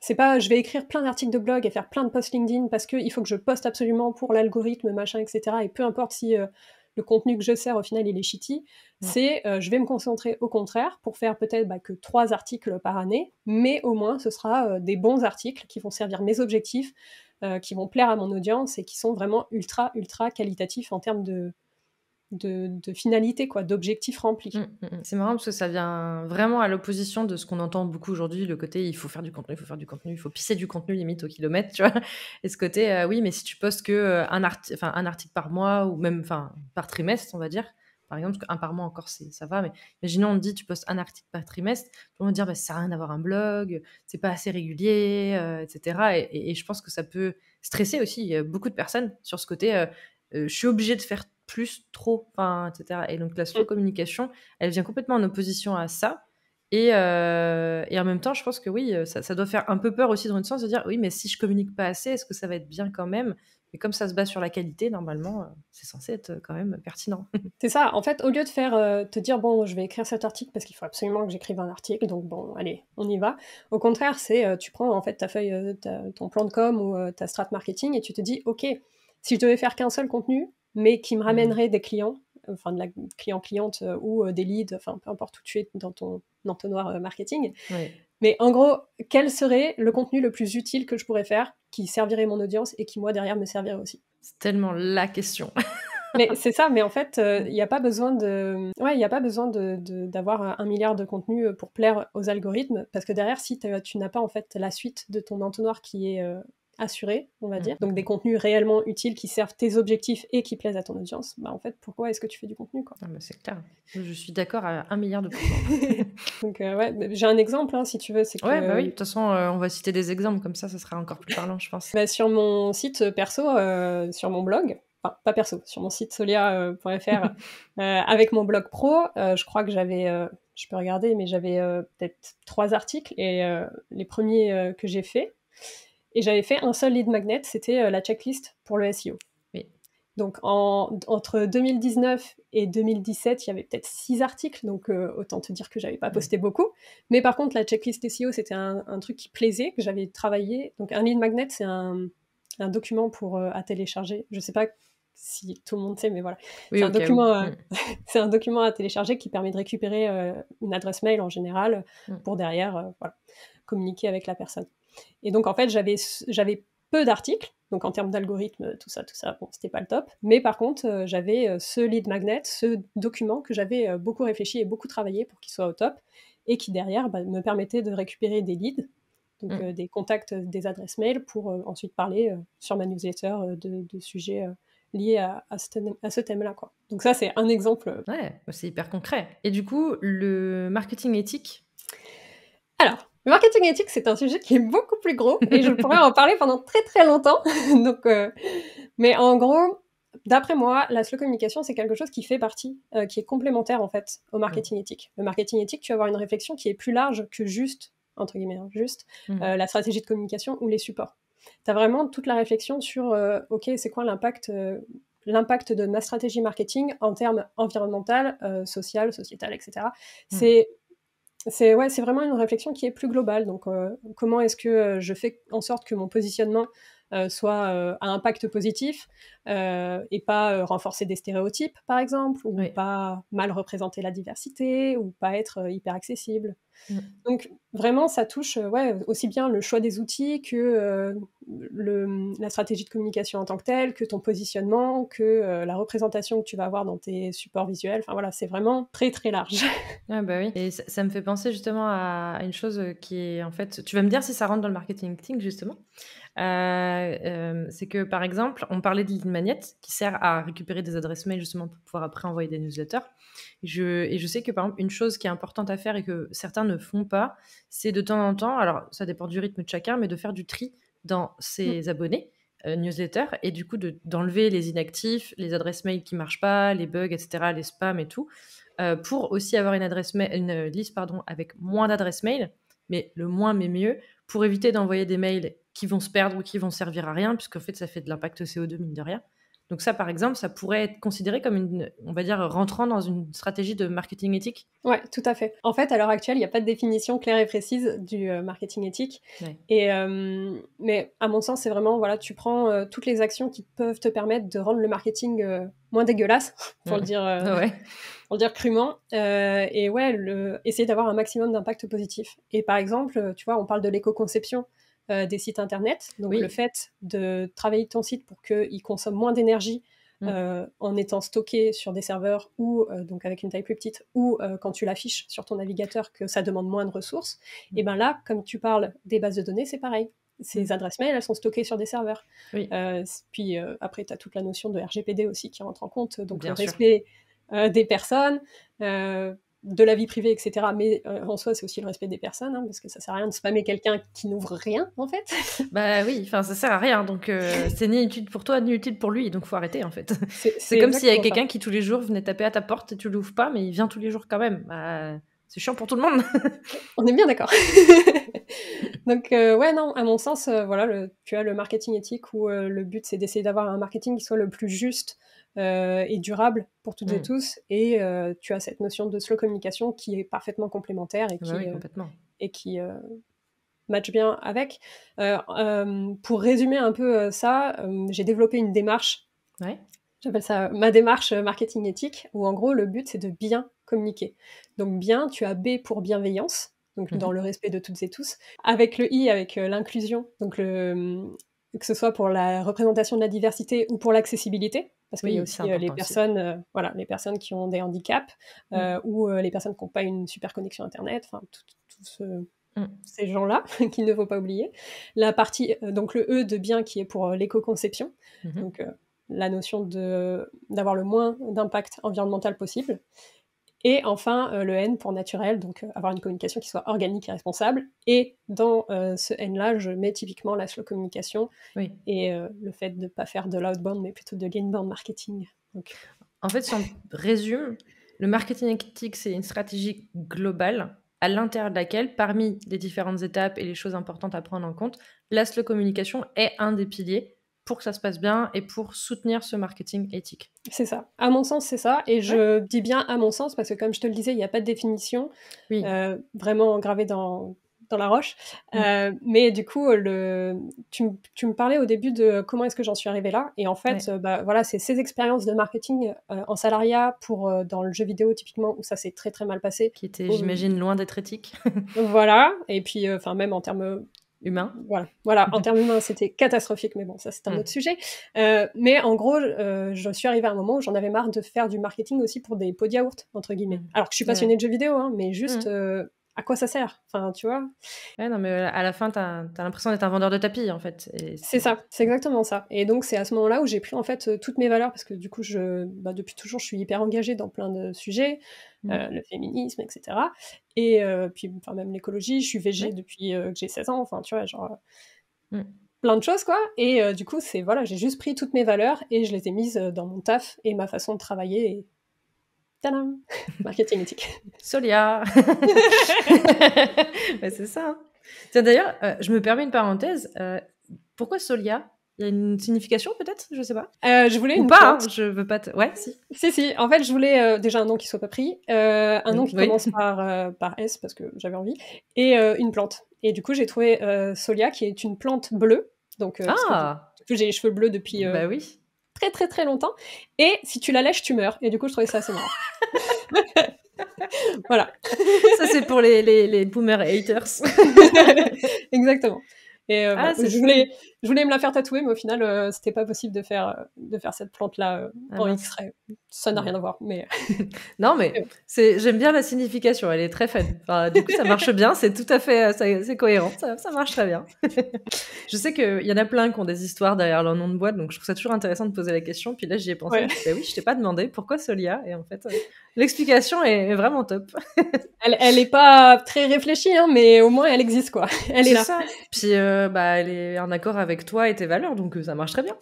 je vais écrire plein d'articles de blog et faire plein de posts LinkedIn parce qu'il faut que je poste absolument pour l'algorithme, machin, etc. Et peu importe si le contenu que je sers, au final, il est shitty. C'est je vais me concentrer au contraire pour faire peut-être que 3 articles par année, mais au moins ce sera des bons articles qui vont servir mes objectifs, qui vont plaire à mon audience et qui sont vraiment ultra, ultra qualitatifs en termes de finalité, quoi, d'objectifs remplis. C'est marrant parce que ça vient vraiment à l'opposition de ce qu'on entend beaucoup aujourd'hui, le côté il faut faire du contenu, il faut pisser du contenu limite au kilomètre, tu vois. Et ce côté, oui, mais si tu postes que un article par mois ou même par trimestre, on va dire, par exemple, parce qu'un par mois encore, ça va, mais imaginons, on te dit tu postes un article par trimestre, on va dire ça sert à rien d'avoir un blog, c'est pas assez régulier, etc. Et je pense que ça peut stresser aussi beaucoup de personnes sur ce côté, je suis obligée de faire plus, trop, etc. Et donc la slow communication, elle vient complètement en opposition à ça. Et en même temps, je pense que oui, ça doit faire un peu peur aussi dans une sens de dire oui, mais si je communique pas assez, est-ce que ça va être bien quand même? Mais comme ça se base sur la qualité, normalement, c'est censé être quand même pertinent. C'est ça, en fait, au lieu de faire, te dire bon, je vais écrire cet article parce qu'il faut absolument que j'écrive un article, donc bon, allez, on y va. Au contraire, c'est tu prends en fait ta feuille, ton plan de com ou ta strat marketing et tu te dis ok, si je devais faire qu'un seul contenu, mais qui me ramènerait des clients, enfin de la cliente ou des leads, enfin peu importe où tu es dans ton entonnoir marketing. Oui. Mais en gros, quel serait le contenu le plus utile que je pourrais faire, qui servirait mon audience et qui moi derrière me servirait aussi? C'est tellement la question. Mais c'est ça, mais en fait, il n'y a pas besoin d'avoir 1 milliard de contenus pour plaire aux algorithmes, parce que derrière, si tu n'as pas en fait la suite de ton entonnoir qui est assurée, on va dire, donc des contenus réellement utiles qui servent tes objectifs et qui plaisent à ton audience, en fait, pourquoi est-ce que tu fais du contenu, quoi? Ah bah, c'est clair. Je suis d'accord à 1 milliard de %. Donc j'ai un exemple, hein, si tu veux, c'est que Ouais, bah oui, de toute façon, on va citer des exemples comme ça sera encore plus parlant, je pense. sur mon site perso, sur mon blog, enfin pas perso, sur mon site solia.fr, avec mon blog pro, je crois que j'avais, je peux regarder, mais j'avais peut-être 3 articles et les premiers que j'ai faits, et j'avais fait un seul lead magnet, c'était la checklist pour le SEO. Oui. Donc entre 2019 et 2017, il y avait peut-être 6 articles, donc autant te dire que j'avais pas posté beaucoup. Mais par contre, la checklist SEO, c'était un truc qui plaisait, que j'avais travaillé. Donc un lead magnet, c'est un document à télécharger. Je sais pas si tout le monde sait, mais voilà. Oui, C'est un document, c'est un document à télécharger qui permet de récupérer une adresse mail en général pour derrière communiquer avec la personne. Et donc en fait, j'avais peu d'articles, donc en termes d'algorithme, tout ça, bon, c'était pas le top. Mais par contre, j'avais ce lead magnet, ce document que j'avais beaucoup réfléchi et beaucoup travaillé pour qu'il soit au top, et qui derrière me permettait de récupérer des leads, donc des contacts, des adresses mail, pour ensuite parler sur ma newsletter de sujets liés à ce thème-là, quoi. Donc ça, c'est un exemple. Ouais, c'est hyper concret. Et du coup, le marketing éthique? Alors, le marketing éthique, c'est un sujet qui est beaucoup plus gros et je pourrais en parler pendant très très longtemps. Donc, mais en gros, d'après moi, la slow communication, c'est quelque chose qui fait partie, qui est complémentaire en fait au marketing éthique. Le marketing éthique, tu vas avoir une réflexion qui est plus large que juste, entre guillemets, la stratégie de communication ou les supports. Tu as vraiment toute la réflexion sur, ok, c'est quoi l'impact de ma stratégie marketing en termes environnemental, social, sociétal, etc. C'est vraiment une réflexion qui est plus globale. Donc, comment est-ce que je fais en sorte que mon positionnement soit à impact positif et pas renforcer des stéréotypes, par exemple, ou pas mal représenter la diversité, ou pas être hyper accessible. Donc, vraiment, ça touche aussi bien le choix des outils que la stratégie de communication en tant que telle, que ton positionnement, que la représentation que tu vas avoir dans tes supports visuels. Enfin voilà, c'est vraiment très très large. Ah bah oui. Et ça me fait penser justement à une chose qui est en fait, tu vas me dire si ça rentre dans le marketing justement. C'est que par exemple, on parlait de lead magnet qui sert à récupérer des adresses mail justement pour pouvoir après envoyer des newsletters. Et je sais que par exemple, une chose qui est importante à faire et que certains ne font pas, c'est de temps en temps, alors ça dépend du rythme de chacun, mais de faire du tri dans ses abonnés newsletter, et du coup d'enlever les inactifs, les adresses mail qui marchent pas, les bugs, etc., les spams et tout. pour aussi avoir une liste avec moins d'adresses mail, mais le moins mais mieux, pour éviter d'envoyer des mails qui vont se perdre ou qui vont servir à rien, puisqu'en fait, ça fait de l'impact CO2, mine de rien. Donc ça, par exemple, ça pourrait être considéré comme on va dire, rentrant dans une stratégie de marketing éthique. Ouais, tout à fait. En fait, à l'heure actuelle, il n'y a pas de définition claire et précise du marketing éthique. Ouais. Mais à mon sens, c'est vraiment, voilà, tu prends toutes les actions qui peuvent te permettre de rendre le marketing moins dégueulasse, pour le dire crûment. Et ouais, essayer d'avoir un maximum d'impact positif. Et par exemple, tu vois, on parle de l'éco-conception des sites internet. Donc le fait de travailler ton site pour qu'il consomme moins d'énergie en étant stocké sur des serveurs ou donc avec une taille plus petite, ou quand tu l'affiches sur ton navigateur que ça demande moins de ressources, et ben là, comme tu parles des bases de données, c'est pareil. Ces adresses mail, elles sont stockées sur des serveurs. Puis après, tu as toute la notion de RGPD aussi qui rentre en compte, donc le respect des personnes, de la vie privée, etc. Mais en soi, c'est aussi le respect des personnes, hein, parce que ça sert à rien de spammer quelqu'un qui n'ouvre rien, en fait. Bah oui, enfin, ça sert à rien, donc c'est ni utile pour toi, ni utile pour lui, donc faut arrêter, en fait. C'est comme s'il y avait quelqu'un qui, tous les jours, venait taper à ta porte et tu l'ouvres pas, mais il vient tous les jours quand même. Bah, c'est chiant pour tout le monde. On est bien d'accord. Donc, ouais, non, à mon sens, voilà, tu as le marketing éthique où le but, c'est d'essayer d'avoir un marketing qui soit le plus juste et durable pour toutes et tous. Et tu as cette notion de slow communication qui est parfaitement complémentaire et qui match bien avec. Pour résumer un peu ça, j'ai développé une démarche. J'appelle ça ma démarche marketing éthique, où en gros, le but, c'est de bien communiquer. Donc bien, tu as B pour bienveillance, donc dans le respect de toutes et tous, avec le I, avec l'inclusion, donc que ce soit pour la représentation de la diversité ou pour l'accessibilité, parce qu'il y a aussi les personnes, les personnes qui ont des handicaps ou les personnes qui n'ont pas une super connexion Internet, enfin ces gens-là qu'il ne faut pas oublier. La partie, donc le E de bien qui est pour l'éco-conception, donc la notion d'avoir le moins d'impact environnemental possible. Et enfin, le N pour naturel, donc avoir une communication qui soit organique et responsable. Et dans ce N-là, je mets typiquement la slow communication et le fait de ne pas faire de l'outbound, mais plutôt de l'inbound marketing. Donc... En fait, si on résume, le marketing éthique, c'est une stratégie globale à l'intérieur de laquelle, parmi les différentes étapes et les choses importantes à prendre en compte, la slow communication est un des piliers pour que ça se passe bien et pour soutenir ce marketing éthique. C'est ça. À mon sens, c'est ça. Et je dis bien à mon sens parce que, comme je te le disais, il n'y a pas de définition vraiment gravée dans la roche. Mais du coup, tu me parlais au début de comment est-ce que j'en suis arrivée là. Et en fait, voilà, c'est ces expériences de marketing en salariat dans le jeu vidéo, typiquement, où ça s'est très, très mal passé. Qui était, j'imagine, loin d'être éthique. Voilà. Et puis, même en termes... humain. Voilà. En termes humains, c'était catastrophique, mais bon, ça, c'est un autre sujet. Mais en gros, je suis arrivée à un moment où j'en avais marre de faire du marketing aussi pour des pots de yaourt, entre guillemets. Alors que je suis passionnée de jeux vidéo, hein, mais juste... à quoi ça sert? Enfin, tu vois. Ouais, non, mais à la fin, t'as l'impression d'être un vendeur de tapis, en fait. C'est ça, c'est exactement ça. Et donc, c'est à ce moment-là où j'ai pris, en fait, toutes mes valeurs, parce que du coup, depuis toujours, je suis hyper engagée dans plein de sujets, le féminisme, etc. Et puis, même l'écologie, je suis végé depuis que j'ai 16 ans, enfin, tu vois, genre... plein de choses, quoi. Et du coup, j'ai juste pris toutes mes valeurs et je les ai mises dans mon taf et ma façon de travailler. Et... tadam, marketing éthique. Solia. C'est ça. Tiens, d'ailleurs, je me permets une parenthèse. Pourquoi Solia? Il y a une signification peut-être? Je sais pas. Je voulais ou une pas, plante. Hein, je veux pas Ouais, si. Si. En fait, je voulais déjà un nom qui soit pas pris, un nom qui commence par S parce que j'avais envie, et une plante. Et du coup, j'ai trouvé Solia, qui est une plante bleue. Donc, parce que j'ai les cheveux bleus depuis très très très longtemps. Et si tu la lèches, tu meurs. Et du coup, je trouvais ça assez marrant. Voilà. Ça, c'est pour les boomer haters. Exactement. Et je voulais me la faire tatouer, mais au final, c'était pas possible de faire cette plante-là en X-ray. Ça n'a rien à voir, mais... Non, mais j'aime bien la signification, elle est très fun. Enfin, du coup, ça marche bien, c'est tout à fait c'est cohérent, ça marche très bien. Je sais qu'il y en a plein qui ont des histoires derrière leur nom de boîte, donc je trouve ça toujours intéressant de poser la question. Puis là, j'y ai pensé, oui, je t'ai pas demandé pourquoi Solia, et en fait, l'explication est vraiment top. Elle est pas très réfléchie, hein, mais au moins elle existe, quoi. Elle est là. Ça. Puis elle est en accord avec toi et tes valeurs, donc ça marche très bien.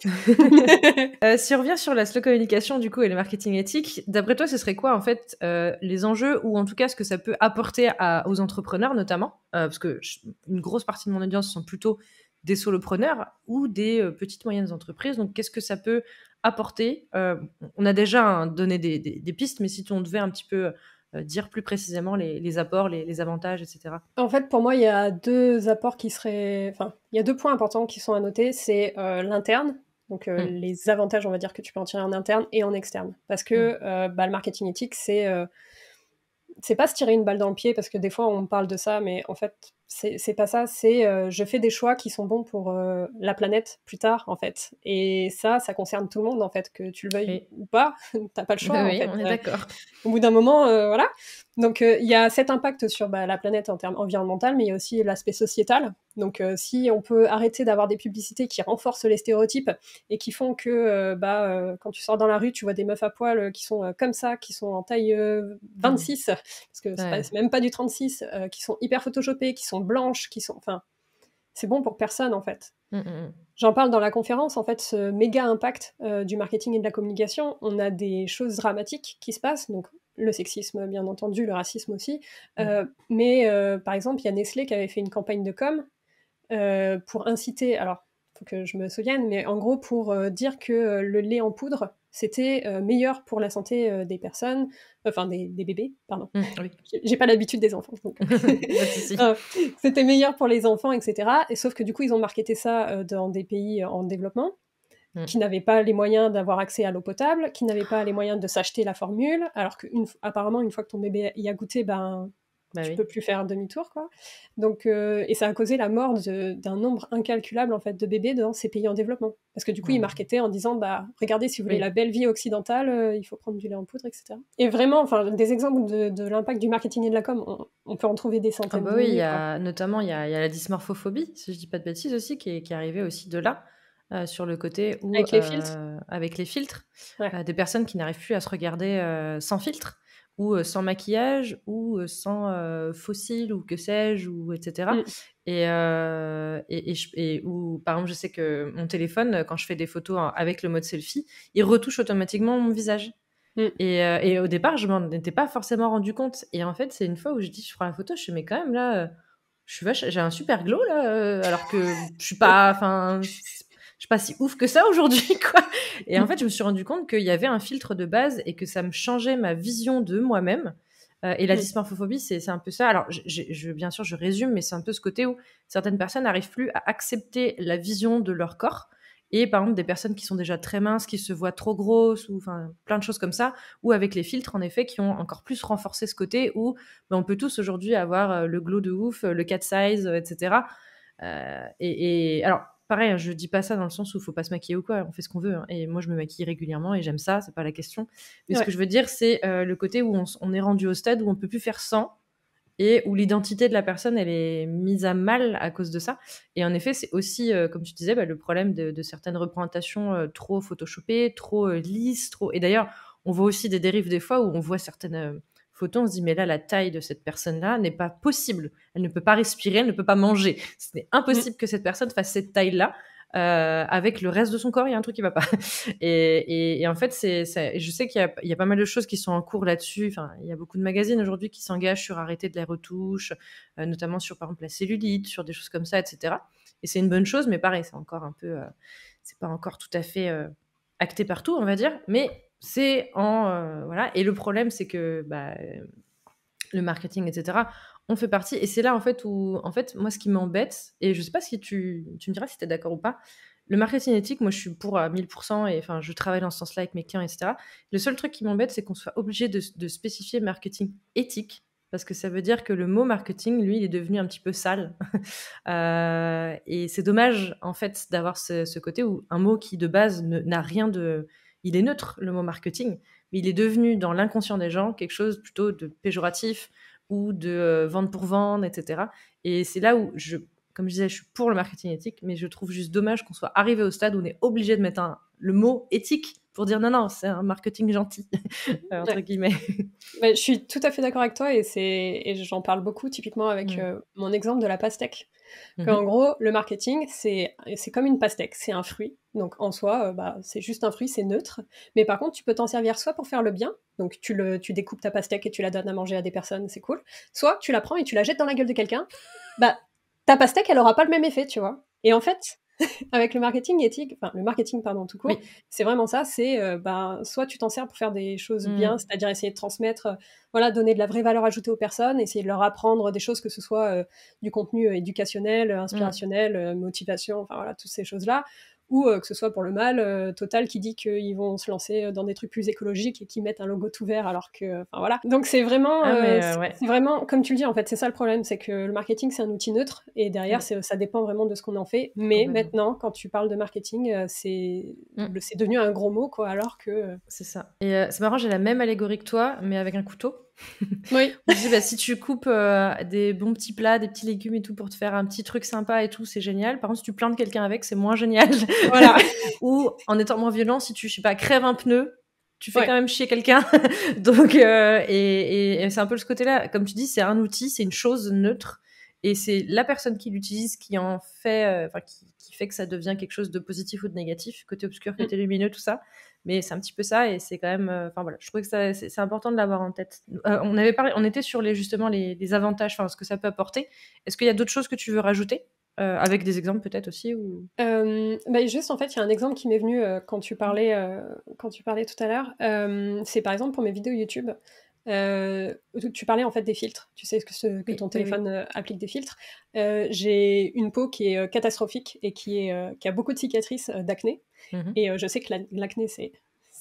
Si on revient sur la slow communication, du coup, et le marketing éthique, d'après toi, ce serait quoi, en fait, les enjeux ou en tout cas ce que ça peut apporter aux entrepreneurs, notamment, parce que une grosse partie de mon audience sont plutôt des solopreneurs ou des petites moyennes entreprises. Donc, qu'est-ce que ça peut apporter? On a déjà donné des pistes, mais si on devait un petit peu dire plus précisément les apports, les avantages, etc. En fait, pour moi, il y a 2 apports qui seraient... Enfin, il y a 2 points importants qui sont à noter. C'est l'interne, donc les avantages, on va dire, que tu peux en tirer en interne et en externe. Parce que le marketing éthique, c'est pas se tirer une balle dans le pied, parce que des fois, on parle de ça, mais en fait, c'est pas ça. C'est je fais des choix qui sont bons pour la planète plus tard, en fait. Et ça concerne tout le monde, en fait, que tu le veuilles ou pas. T'as pas le choix, en Oui, fait. on est d'accord. Au bout d'un moment, voilà. Donc, il y a cet impact sur la planète en termes environnementaux, mais il y a aussi l'aspect sociétal. Donc, si on peut arrêter d'avoir des publicités qui renforcent les stéréotypes et qui font que, quand tu sors dans la rue, tu vois des meufs à poil qui sont comme ça, qui sont en taille 26, parce que c'est même pas du 36, qui sont hyper photoshopées, qui sont blanches, qui sont... Enfin, c'est bon pour personne, en fait. J'en parle dans la conférence, en fait, ce méga impact du marketing et de la communication. On a des choses dramatiques qui se passent, donc le sexisme, bien entendu, le racisme aussi. Mais par exemple, il y a Nestlé qui avait fait une campagne de com pour inciter, alors, il faut que je me souvienne, mais en gros, pour dire que le lait en poudre, c'était meilleur pour la santé des personnes, enfin des bébés, pardon. Oui. J'ai pas l'habitude des enfants, donc c'était meilleur pour les enfants, etc. Et sauf que du coup, ils ont marketé ça dans des pays en développement, qui n'avaient pas les moyens d'avoir accès à l'eau potable, qui n'avaient pas les moyens de s'acheter la formule, alors qu'apparemment, une fois que ton bébé y a goûté, tu peux plus faire demi-tour, quoi. Donc, et ça a causé la mort d'un nombre incalculable, en fait, de bébés dans ces pays en développement. Parce que du coup, ils marketaient en disant, regardez, si vous voulez la belle vie occidentale, il faut prendre du lait en poudre, etc. Et vraiment, enfin, des exemples de l'impact du marketing et de la com, on peut en trouver des centaines de milliers. Notamment, il y a la dysmorphophobie, si je dis pas de bêtises aussi, qui est arrivée aussi de là. Sur le côté où avec les filtres, des personnes qui n'arrivent plus à se regarder sans filtre ou sans maquillage ou sans fossiles ou que sais-je, ou etc. Et ou par exemple, je sais que mon téléphone, quand je fais des photos avec le mode selfie, il retouche automatiquement mon visage. Et au départ, je m'en étais pas forcément rendu compte. Et en fait, c'est une fois où je prends la photo, je fais mais quand même là, j'ai un super glow là, alors que je suis pas, enfin, je suis pas si ouf que ça aujourd'hui, quoi. Et en fait, je me suis rendu compte qu'il y avait un filtre de base et que ça me changeait ma vision de moi-même. Et la dysmorphophobie, c'est un peu ça. Alors, bien sûr, je résume, mais c'est un peu ce côté où certaines personnes n'arrivent plus à accepter la vision de leur corps. Et par exemple, des personnes qui sont déjà très minces, qui se voient trop grosses, ou enfin plein de choses comme ça, ou avec les filtres, en effet, qui ont encore plus renforcé ce côté où on peut tous aujourd'hui avoir le glow de ouf, le cat size, etc. Et alors, pareil, je dis pas ça dans le sens où il faut pas se maquiller ou quoi, on fait ce qu'on veut. Et moi, je me maquille régulièrement et j'aime ça, c'est pas la question. Mais ce que je veux dire, c'est le côté où on est rendu au stade où on peut plus faire sans et où l'identité de la personne, elle est mise à mal à cause de ça. Et en effet, c'est aussi, comme tu disais, le problème de certaines représentations trop photoshopées, trop lisses, trop... Et d'ailleurs, on voit aussi des dérives des fois où on voit certaines photos, on se dit, mais là, la taille de cette personne-là n'est pas possible. Elle ne peut pas respirer, elle ne peut pas manger. C'est impossible que cette personne fasse cette taille-là. Avec le reste de son corps, il y a un truc qui va pas. Et en fait, je sais qu'il y a pas mal de choses qui sont en cours là-dessus. Enfin, il y a beaucoup de magazines aujourd'hui qui s'engagent sur arrêter de la retouche, notamment sur, par exemple, la cellulite, sur des choses comme ça, etc. Et c'est une bonne chose, mais pareil, c'est encore un peu... c'est pas encore tout à fait acté partout, on va dire, mais c'est en... voilà. Et le problème, c'est que le marketing, etc., on fait partie. Et c'est là, en fait, où, en fait, moi, ce qui m'embête, et je sais pas si tu me diras si tu es d'accord ou pas, le marketing éthique, moi, je suis pour à 1000%, et enfin, je travaille dans ce sens-là avec mes clients, etc. Le seul truc qui m'embête, c'est qu'on soit obligé de spécifier marketing éthique, parce que ça veut dire que le mot marketing, lui, il est devenu un petit peu sale. Et c'est dommage, en fait, d'avoir ce côté où un mot qui, de base, n'a rien de... Il est neutre, le mot marketing, mais il est devenu, dans l'inconscient des gens, quelque chose plutôt de péjoratif, ou de vendre pour vendre, etc. Et c'est là où, comme je disais, je suis pour le marketing éthique, mais je trouve juste dommage qu'on soit arrivé au stade où on est obligé de mettre le mot éthique pour dire non, c'est un marketing gentil, entre guillemets. Je suis tout à fait d'accord avec toi et j'en parle beaucoup typiquement avec mon exemple de la pastèque. Qu'en gros, le marketing, c'est comme une pastèque, c'est un fruit. Donc en soi, c'est juste un fruit, c'est neutre. Mais par contre, tu peux t'en servir soit pour faire le bien, donc tu découpes ta pastèque et tu la donnes à manger à des personnes, c'est cool. Soit tu la prends et tu la jettes dans la gueule de quelqu'un. Ta pastèque, elle aura pas le même effet, tu vois. Et en fait, avec le marketing éthique, enfin le marketing pardon tout court, c'est vraiment ça, c'est soit tu t'en sers pour faire des choses bien, c'est-à-dire essayer de transmettre, donner de la vraie valeur ajoutée aux personnes, essayer de leur apprendre des choses, que ce soit du contenu éducationnel, inspirationnel, motivation, enfin voilà, toutes ces choses-là, ou que ce soit pour le mal, Total qui dit qu'ils vont se lancer dans des trucs plus écologiques et qui mettent un logo tout vert alors que, enfin voilà. Donc c'est vraiment, c'est vraiment, comme tu le dis en fait, c'est ça le problème, c'est que le marketing c'est un outil neutre et derrière ça dépend vraiment de ce qu'on en fait. Mais maintenant, quand tu parles de marketing, c'est devenu un gros mot quoi, alors que. C'est ça. Et c'est marrant, j'ai la même allégorie que toi, mais avec un couteau. Oui. On dit, si tu coupes des bons petits plats, des petits légumes et tout pour te faire un petit truc sympa et tout, c'est génial. Par contre, si tu plantes quelqu'un avec, c'est moins génial. Voilà. Ou en étant moins violent, si tu, je sais pas, crèves un pneu, tu fais quand même chier quelqu'un. Donc, et c'est un peu ce côté-là. Comme tu dis, c'est un outil, c'est une chose neutre. Et c'est la personne qui l'utilise qui en fait, qui fait que ça devient quelque chose de positif ou de négatif, côté obscur, côté lumineux, tout ça. Mais c'est un petit peu ça, et c'est quand même, je trouvais que c'est important de l'avoir en tête. On était sur justement les avantages, ce que ça peut apporter. Est-ce qu'il y a d'autres choses que tu veux rajouter, avec des exemples peut-être aussi ou... Juste en fait, il y a un exemple qui m'est venu quand tu parlais tout à l'heure. C'est par exemple pour mes vidéos YouTube. Tu parlais en fait des filtres. Tu sais que ton téléphone applique des filtres. J'ai une peau qui est catastrophique et qui a beaucoup de cicatrices d'acné. Et je sais que l'acné, c'est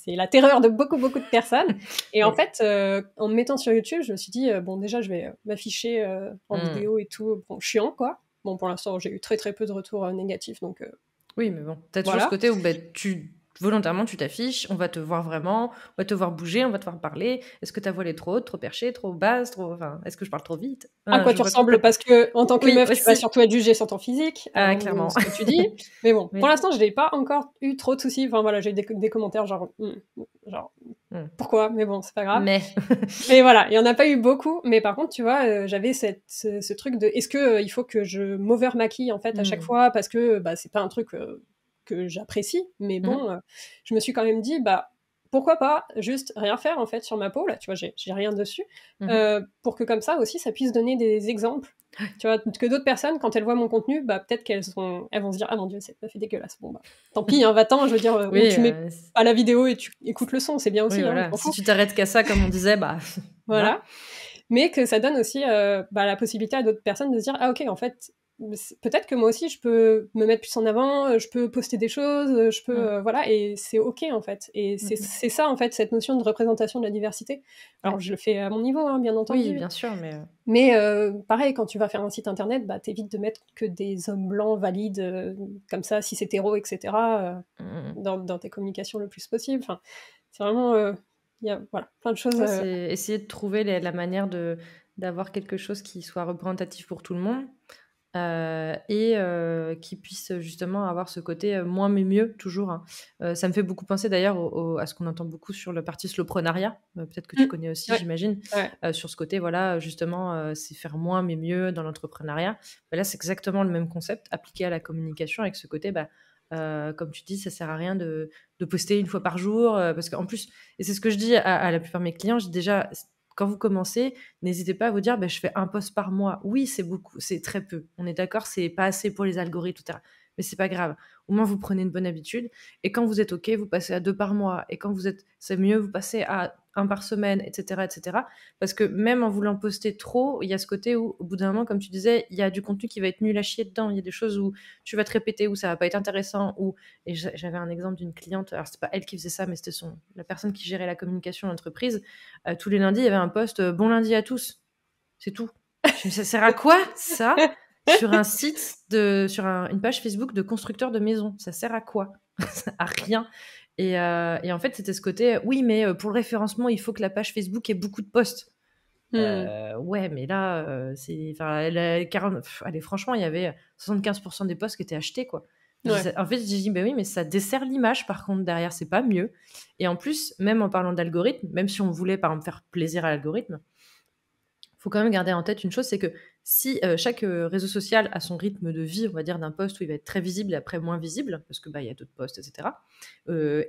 la terreur de beaucoup de personnes. Et en fait, en me mettant sur YouTube, je me suis dit, déjà, je vais m'afficher en vidéo et tout. Bon, chiant, quoi. Bon, pour l'instant, j'ai eu très peu de retours négatifs, donc... Oui, mais bon, t'as toujours ce côté où volontairement, tu t'affiches, on va te voir vraiment, on va te voir bouger, on va te voir parler. Est-ce que ta voix est trop haute, trop perchée, trop basse, est-ce que je parle trop vite? À quoi tu ressembles? Parce que en tant que meuf, tu vas surtout être jugée sur ton physique, clairement. ce que tu dis. Mais bon, pour l'instant, je n'ai pas encore eu trop de soucis. Enfin voilà, j'ai eu des commentaires genre pourquoi? Mais bon, c'est pas grave. Mais voilà, il y en a pas eu beaucoup. Mais par contre, tu vois, j'avais ce truc de est-ce que il faut que je m'overmaquille en fait à chaque fois parce que c'est pas un truc que j'apprécie, mais bon, je me suis quand même dit, pourquoi pas juste rien faire en fait sur ma peau, là, tu vois, j'ai rien dessus, pour que comme ça aussi, ça puisse donner des exemples, tu vois, que d'autres personnes, quand elles voient mon contenu, peut-être elles vont se dire, ah mon dieu, cette meuf est dégueulasse, bon tant pis, va-t'en, je veux dire, ou tu mets à la vidéo et tu écoutes le son, c'est bien aussi. Voilà. Si tu t'arrêtes qu'à ça, comme on disait, voilà. Mais que ça donne aussi la possibilité à d'autres personnes de se dire, ah ok, en fait, peut-être que moi aussi je peux me mettre plus en avant, je peux poster des choses, je peux voilà, et c'est ok en fait. Et c'est ça en fait, cette notion de représentation de la diversité. Alors je le fais à mon niveau, hein, bien entendu. Oui, bien sûr, mais pareil, quand tu vas faire un site internet, t'évites de mettre que des hommes blancs valides comme ça, cis hétéro, etc. Dans tes communications le plus possible. Enfin, c'est vraiment il y a plein de choses. C'est essayer de trouver la manière d'avoir quelque chose qui soit représentatif pour tout le monde. Et qui puisse justement avoir ce côté moins mais mieux toujours, hein. Ça me fait beaucoup penser d'ailleurs à ce qu'on entend beaucoup sur le parti slowprenariat, peut-être que tu connais aussi, j'imagine, sur ce côté, voilà, justement, c'est faire moins mais mieux dans l'entrepreneuriat. Là, c'est exactement le même concept appliqué à la communication, avec ce côté, comme tu dis, ça sert à rien de poster une fois par jour, parce qu'en plus, et c'est ce que je dis à la plupart de mes clients, je dis déjà, quand vous commencez, n'hésitez pas à vous dire, je fais un post par mois. Oui, c'est beaucoup, c'est très peu. On est d'accord, c'est pas assez pour les algorithmes, etc. Mais c'est pas grave. Au moins, vous prenez une bonne habitude. Et quand vous êtes OK, vous passez à 2 par mois. Et quand c'est mieux, vous passez à 1 par semaine, etc., etc. Parce que même en voulant poster trop, il y a ce côté où, au bout d'un moment, comme tu disais, il y a du contenu qui va être nul à chier dedans. Il y a des choses où tu vas te répéter, où ça va pas être intéressant. Et j'avais un exemple d'une cliente, alors c'est pas elle qui faisait ça, mais c'était la personne qui gérait la communication de l'entreprise. Tous les lundis, il y avait un post bon lundi à tous. C'est tout. Ça sert à quoi, ça? Sur un site, sur une page Facebook de constructeurs de maisons. Ça sert à quoi? À rien. Et en fait, c'était ce côté, oui, mais pour le référencement, il faut que la page Facebook ait beaucoup de posts. Ouais, mais là, allez, franchement, il y avait 75% des posts qui étaient achetés, quoi. Ouais. En fait, j'ai dit, bah oui, mais ça dessert l'image, par contre, derrière, c'est pas mieux. Et en plus, même en parlant d'algorithme, même si on voulait, par exemple, faire plaisir à l'algorithme, faut quand même garder en tête une chose, c'est que si chaque réseau social a son rythme de vie, on va dire, d'un post où il va être très visible et après moins visible, parce que bah il y a d'autres posts, etc.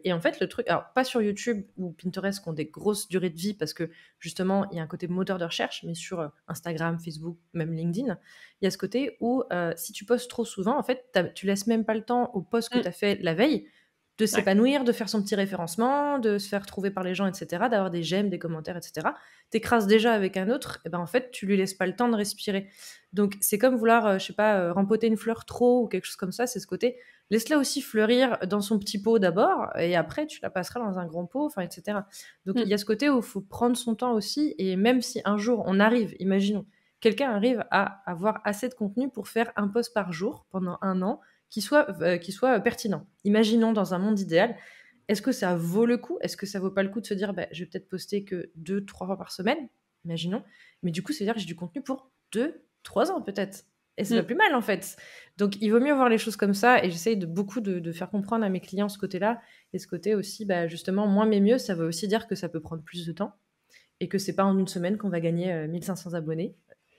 Et en fait, le truc, alors pas sur YouTube ou Pinterest qui ont des grosses durées de vie, parce que justement, il y a un côté moteur de recherche, mais sur Instagram, Facebook, même LinkedIn, il y a ce côté où si tu postes trop souvent, en fait, tu laisses même pas le temps au post que tu as fait la veille de Ouais. s'épanouir, de faire son petit référencement, de se faire trouver par les gens, etc., d'avoir des j'aime, des commentaires, etc. T'écrases déjà avec un autre, et ben en fait, tu lui laisses pas le temps de respirer. Donc, c'est comme vouloir, je sais pas, rempoter une fleur trop ou quelque chose comme ça, c'est ce côté. Laisse-la aussi fleurir dans son petit pot d'abord, et après, tu la passeras dans un grand pot, enfin, etc. Donc, il y a ce côté où il faut prendre son temps aussi, et même si un jour on arrive, imaginons, quelqu'un arrive à avoir assez de contenu pour faire un post par jour pendant 1 an, qui soit pertinent. Imaginons dans un monde idéal, est-ce que ça vaut le coup? Est-ce que ça vaut pas le coup de se dire, bah, je vais peut-être poster que 2-3 fois par semaine, imaginons, mais du coup, ça veut dire que j'ai du contenu pour 2-3 ans peut-être. Et c'est pas plus mal en fait. Donc, il vaut mieux voir les choses comme ça, et j'essaye beaucoup de faire comprendre à mes clients ce côté-là, et ce côté aussi, bah, justement, moins mais mieux, ça veut aussi dire que ça peut prendre plus de temps, et que c'est pas en une semaine qu'on va gagner 1500 abonnés.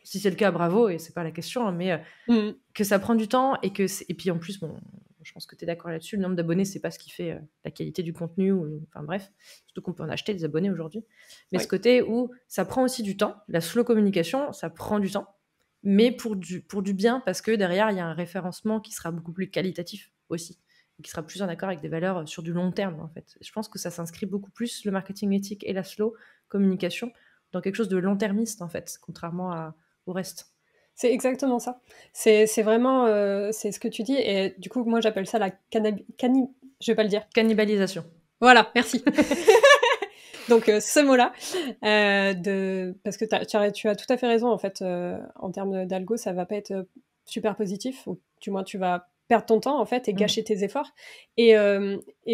Si c'est le cas, bravo, et c'est pas la question, hein, mais que ça prend du temps, et puis en plus, bon, je pense que tu es d'accord là-dessus, le nombre d'abonnés, c'est pas ce qui fait la qualité du contenu, enfin bref, surtout qu'on peut en acheter des abonnés aujourd'hui. Mais ce côté où ça prend aussi du temps, la slow communication, ça prend du temps, mais pour du bien, parce que derrière, il y a un référencement qui sera beaucoup plus qualitatif aussi, et qui sera plus en accord avec des valeurs sur du long terme, en fait. Je pense que ça s'inscrit beaucoup plus, le marketing éthique et la slow communication, dans quelque chose de long-termiste, en fait, contrairement au reste. C'est exactement ça. C'est vraiment, c'est ce que tu dis, et du coup, moi, j'appelle ça la je vais pas le dire. Cannibalisation. Voilà, merci. Donc, ce mot-là, parce que tu as tout à fait raison, en fait, en termes d'algo, ça va pas être super positif, ou du moins, tu vas perdre ton temps, en fait, et gâcher tes efforts. Et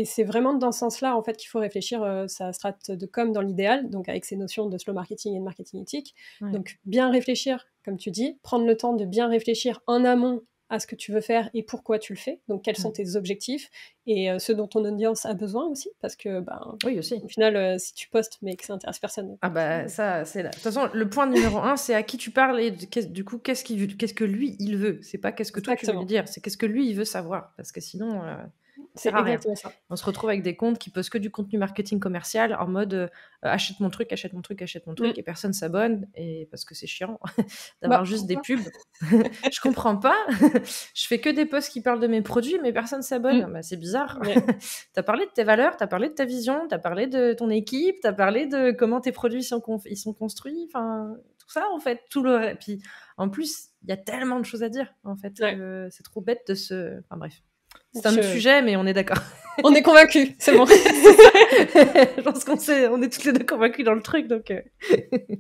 c'est vraiment dans ce sens-là, en fait, qu'il faut réfléchir sa strate de com dans l'idéal, donc avec ces notions de slow marketing et de marketing éthique. Ouais. Donc, bien réfléchir, comme tu dis, prendre le temps de bien réfléchir en amont à ce que tu veux faire et pourquoi tu le fais. Donc, quels sont tes objectifs et ce dont ton audience a besoin aussi, parce que, Oui, aussi. au final, si tu postes mais que ça intéresse personne. Ah bah ça, c'est là. De toute façon, le point numéro 1, c'est à qui tu parles, et du coup, qu'est-ce que lui, il veut. C'est pas qu'est-ce que toi, tu veux lui dire, c'est qu'est-ce que lui, il veut savoir. Parce que sinon, ça C'est sert à rien. exactement ça. On se retrouve avec des comptes qui postent que du contenu marketing commercial en mode achète mon truc, achète mon truc, achète mon truc, et personne s'abonne, et parce que c'est chiant d'avoir juste des pubs. Je comprends pas. Je fais que des posts qui parlent de mes produits, mais personne s'abonne. Bah, c'est bizarre. Ouais. T'as parlé de tes valeurs, t'as parlé de ta vision, t'as parlé de ton équipe, t'as parlé de comment tes produits ils sont construits, enfin tout ça en fait, puis en plus il y a tellement de choses à dire en fait, que c'est trop bête de se, enfin bref. C'est un autre sujet, mais on est d'accord. On est convaincus, c'est bon. Je pense on est toutes les deux convaincus dans le truc, donc.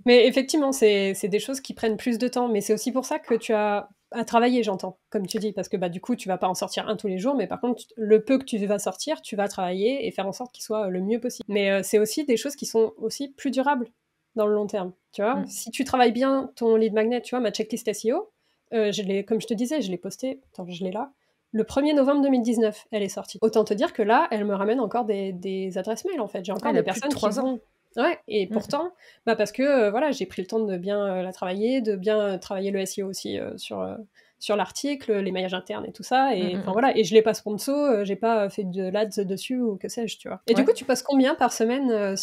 Mais effectivement, c'est des choses qui prennent plus de temps, mais c'est aussi pour ça que tu as à travailler, j'entends, comme tu dis, parce que du coup, tu vas pas en sortir un tous les jours, mais par contre, le peu que tu vas sortir, tu vas travailler et faire en sorte qu'il soit le mieux possible. Mais c'est aussi des choses qui sont aussi plus durables dans le long terme, tu vois. Si tu travailles bien ton lead magnet, tu vois, ma checklist SEO, comme je te disais, je l'ai postée, attends, je l'ai là, le 1er novembre 2019, elle est sortie. Autant te dire que là, elle me ramène encore des adresses mail, en fait. J'ai encore des personnes qui vont... Ouais, et pourtant, parce que voilà, j'ai pris le temps de bien la travailler, de bien travailler le SEO aussi sur l'article, les maillages internes et tout ça, et enfin voilà, et je l'ai pas sponsor, j'ai pas fait de l'ads dessus ou que sais-je, tu vois. Et du coup, tu postes combien par semaine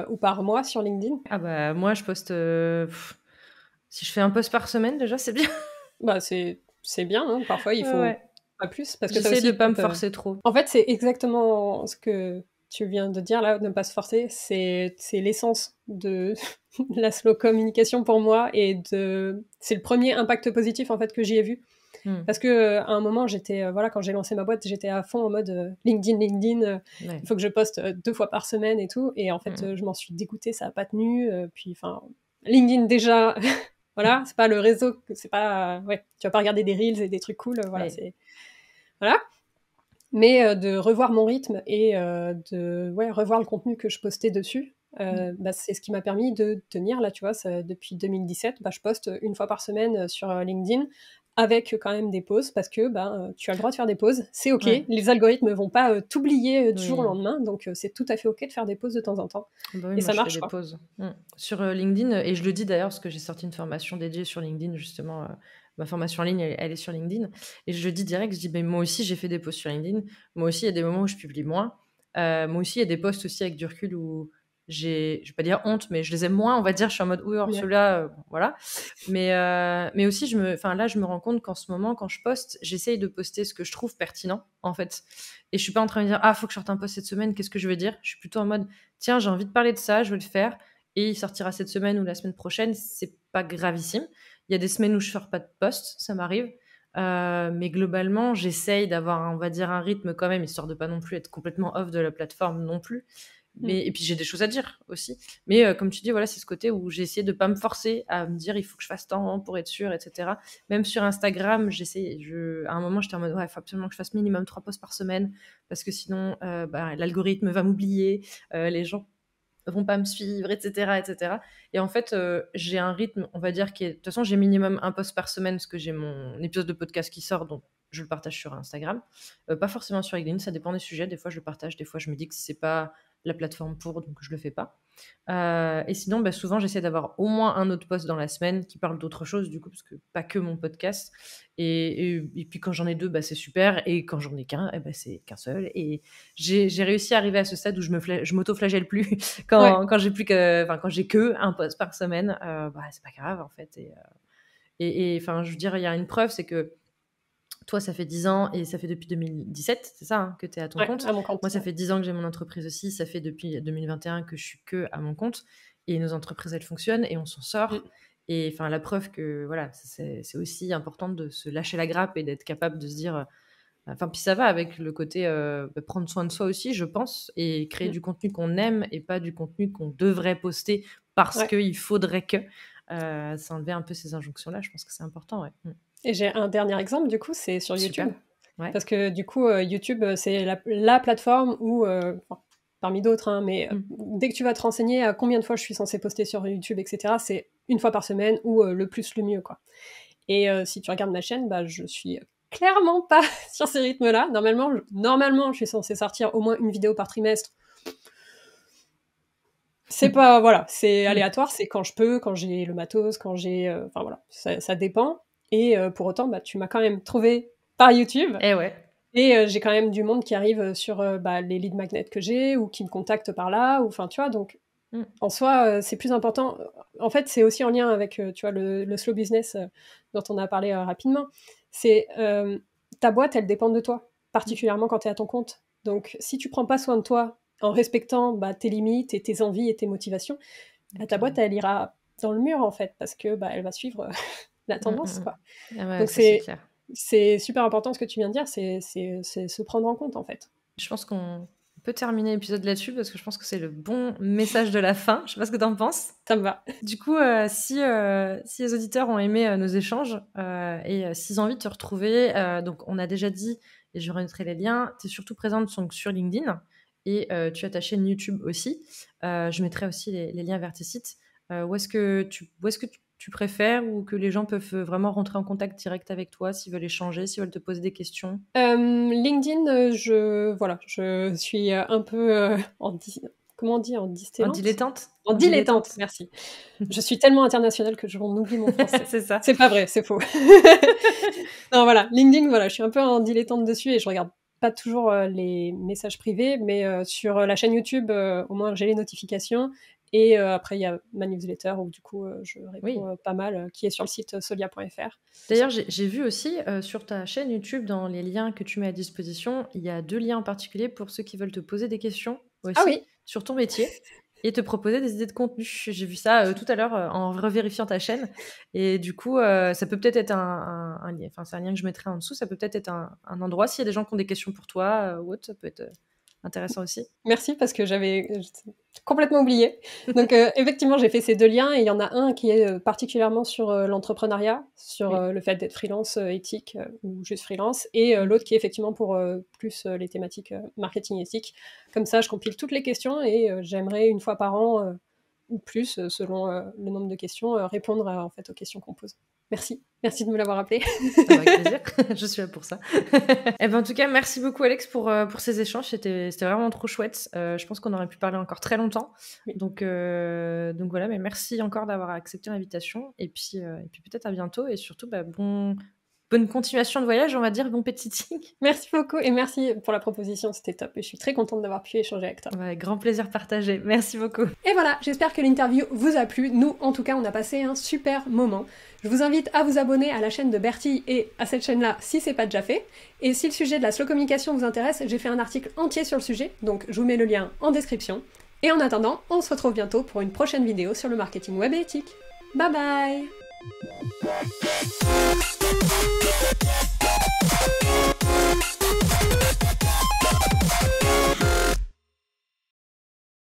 ou par mois sur LinkedIn? Ah bah moi, je poste si je fais un post par semaine, déjà, c'est bien. C'est bien, hein, parfois il faut pas plus, parce que ça j'essaie aussi, de pas me forcer trop. En fait, c'est exactement ce que tu viens de dire là, ne pas se forcer, c'est l'essence de la slow communication pour moi, et c'est le premier impact positif en fait que j'y ai vu. Parce que à un moment, j'étais voilà, quand j'ai lancé ma boîte, j'étais à fond en mode LinkedIn, il faut que je poste 2 fois par semaine et tout, et en fait, je m'en suis dégoûtée, ça a pas tenu, puis enfin LinkedIn déjà voilà, c'est pas le réseau, c'est pas tu vas pas regarder des reels et des trucs cool, voilà, c'est voilà. Mais de revoir mon rythme et de revoir le contenu que je postais dessus, c'est ce qui m'a permis de tenir là, tu vois, depuis 2017, je poste 1 fois par semaine sur LinkedIn, avec quand même des pauses, parce que tu as le droit de faire des pauses, c'est ok. Ouais. Les algorithmes vont pas t'oublier du jour au Oui. lendemain, donc c'est tout à fait ok de faire des pauses de temps en temps. Bah oui, Et moi ça je fais marche, des quoi. pauses. Sur LinkedIn, et je le dis d'ailleurs parce que j'ai sorti une formation dédiée sur LinkedIn, justement. Ma formation en ligne, elle est sur LinkedIn. Et je le dis direct, je dis, mais moi aussi j'ai fait des pauses sur LinkedIn. Moi aussi, il y a des moments où je publie moins. Moi aussi, il y a des posts aussi avec du recul où je vais pas dire honte, mais je les aime moins, on va dire. Je suis en mode, oui, alors Ouais. celui-là, bon, voilà. Mais aussi, là, je me rends compte qu'en ce moment, quand je poste, j'essaye de poster ce que je trouve pertinent, en fait. Et je suis pas en train de me dire, ah, faut que je sorte un post cette semaine, qu'est-ce que je vais dire? Je suis plutôt en mode, tiens, j'ai envie de parler de ça, je vais le faire, et il sortira cette semaine ou la semaine prochaine, c'est pas gravissime. Il y a des semaines où je sors pas de post, ça m'arrive. Mais globalement, j'essaye d'avoir, on va dire, un rythme quand même, histoire de pas non plus être complètement off de la plateforme non plus. Et puis j'ai des choses à dire aussi. Mais comme tu dis, voilà, c'est ce côté où j'ai essayé de pas me forcer à me dire il faut que je fasse tant pour être sûr, etc. Même sur Instagram, à un moment, j'étais en mode ouais, il faut absolument que je fasse minimum 3 posts par semaine parce que sinon, l'algorithme va m'oublier, les gens vont pas me suivre, etc., etc. Et en fait, j'ai un rythme, on va dire, qui est... De toute façon, j'ai minimum un post par semaine parce que j'ai mon épisode de podcast qui sort, donc je le partage sur Instagram. Pas forcément sur LinkedIn, ça dépend des sujets. Des fois, je le partage, des fois, je me dis que c'est pas la plateforme pour, donc je le fais pas. Et sinon, souvent, j'essaie d'avoir au moins un autre post dans la semaine qui parle d'autre chose, du coup, parce que pas que mon podcast. Et puis quand j'en ai deux, c'est super. Et quand j'en ai qu'un, c'est qu'un seul. Et j'ai réussi à arriver à ce stade où je m'auto-flagelle plus quand j'ai quand j'ai que un post par semaine. C'est pas grave, en fait. Et enfin, je veux dire, il y a une preuve, c'est que toi, ça fait 10 ans et ça fait depuis 2017, c'est ça, hein, que tu es à ton Ouais, compte. à mon compte. Moi, ça fait 10 ans que j'ai mon entreprise aussi. Ça fait depuis 2021 que je suis que à mon compte. Et nos entreprises, elles fonctionnent et on s'en sort. Et enfin, la preuve que voilà, c'est aussi important de se lâcher la grappe et d'être capable de se dire. Enfin, puis ça va avec le côté prendre soin de soi aussi, je pense, et créer du contenu qu'on aime et pas du contenu qu'on devrait poster parce Ouais. qu'il faudrait que. S'enlever un peu ces injonctions-là, je pense que c'est important, ouais. Et j'ai un dernier exemple, du coup, c'est sur YouTube. Super. Ouais. Parce que du coup, YouTube, c'est la plateforme où, parmi d'autres, hein, mais dès que tu vas te renseigner à combien de fois je suis censée poster sur YouTube, etc., c'est une fois par semaine ou le plus le mieux, quoi. Et si tu regardes ma chaîne, je suis clairement pas sur ces rythmes-là. Normalement, je suis censée sortir au moins une vidéo par trimestre. C'est pas, voilà, c'est aléatoire, c'est quand je peux, quand j'ai le matos, quand j'ai... Enfin voilà, ça dépend. Et pour autant, tu m'as quand même trouvé par YouTube. Eh ouais. Et j'ai quand même du monde qui arrive sur les lead magnets que j'ai ou qui me contactent par là. Enfin, tu vois, donc en soi, c'est plus important. En fait, c'est aussi en lien avec, tu vois, le slow business dont on a parlé rapidement. C'est ta boîte, elle dépend de toi, particulièrement quand tu es à ton compte. Donc, si tu prends pas soin de toi en respectant tes limites et tes envies et tes motivations, ta boîte, elle ira dans le mur, en fait, parce que elle va suivre la tendance, quoi. Ah ouais, Donc, ça, c'est clair. c'est super important ce que tu viens de dire, c'est se prendre en compte, en fait. Je pense qu'on peut terminer l'épisode là-dessus parce que je pense que c'est le bon message de la fin. Je sais pas ce que tu en penses. Ça me va. Du coup, si les auditeurs ont aimé nos échanges et s'ils ont envie de te retrouver, donc on a déjà dit, et je remettrai les liens, tu es surtout présente sur LinkedIn et tu as ta chaîne YouTube aussi. Je mettrai aussi les liens vers tes sites. Où est-ce que tu préfères ou que les gens peuvent vraiment rentrer en contact direct avec toi s'ils veulent échanger, s'ils veulent te poser des questions? LinkedIn, je suis un peu comment on dit, en En distillante? dilettante? En dilettante, merci. Je suis tellement internationale que j'en oublie mon français. C'est ça. C'est pas vrai, c'est faux. Non, voilà, LinkedIn, voilà, je suis un peu en dilettante dessus et je regarde pas toujours les messages privés, mais sur la chaîne YouTube, au moins j'ai les notifications. Et après, il y a ma newsletter où du coup, je réponds pas mal, qui est sur le site solia.fr. D'ailleurs, j'ai vu aussi sur ta chaîne YouTube, dans les liens que tu mets à disposition, il y a 2 liens en particulier pour ceux qui veulent te poser des questions Ah aussi oui, sur ton métier et te proposer des idées de contenu. J'ai vu ça tout à l'heure en revérifiant ta chaîne. Et du coup, ça peut peut-être être un lien, enfin, c'est un lien que je mettrai en dessous, ça peut peut-être être un endroit, s'il y a des gens qui ont des questions pour toi ou autre, ça peut être intéressant aussi. merci parce que j'avais complètement oublié. Donc effectivement, j'ai fait ces 2 liens et il y en a un qui est particulièrement sur l'entrepreneuriat, sur Oui. le fait d'être freelance éthique ou juste freelance, et l'autre qui est effectivement pour plus les thématiques marketing éthique. Comme ça, je compile toutes les questions et j'aimerais une fois par an ou plus, selon le nombre de questions, répondre en fait aux questions qu'on pose. Merci. Merci de me l'avoir appelé. Avec plaisir, je suis là pour ça. Et ben, en tout cas, merci beaucoup Alex pour ces échanges, c'était vraiment trop chouette. Je pense qu'on aurait pu parler encore très longtemps. Oui. Donc voilà, mais merci encore d'avoir accepté l'invitation. Et puis peut-être à bientôt et surtout, bonne continuation de voyage, on va dire, bon petiting. Merci beaucoup et merci pour la proposition, c'était top. Et je suis très contente d'avoir pu échanger avec toi. Ouais, grand plaisir partagé, merci beaucoup. Et voilà, j'espère que l'interview vous a plu. Nous, en tout cas, on a passé un super moment. Je vous invite à vous abonner à la chaîne de Bertie et à cette chaîne-là si c'est pas déjà fait. Et si le sujet de la slow communication vous intéresse, j'ai fait un article entier sur le sujet, donc je vous mets le lien en description. Et en attendant, on se retrouve bientôt pour une prochaine vidéo sur le marketing web et éthique. Bye bye!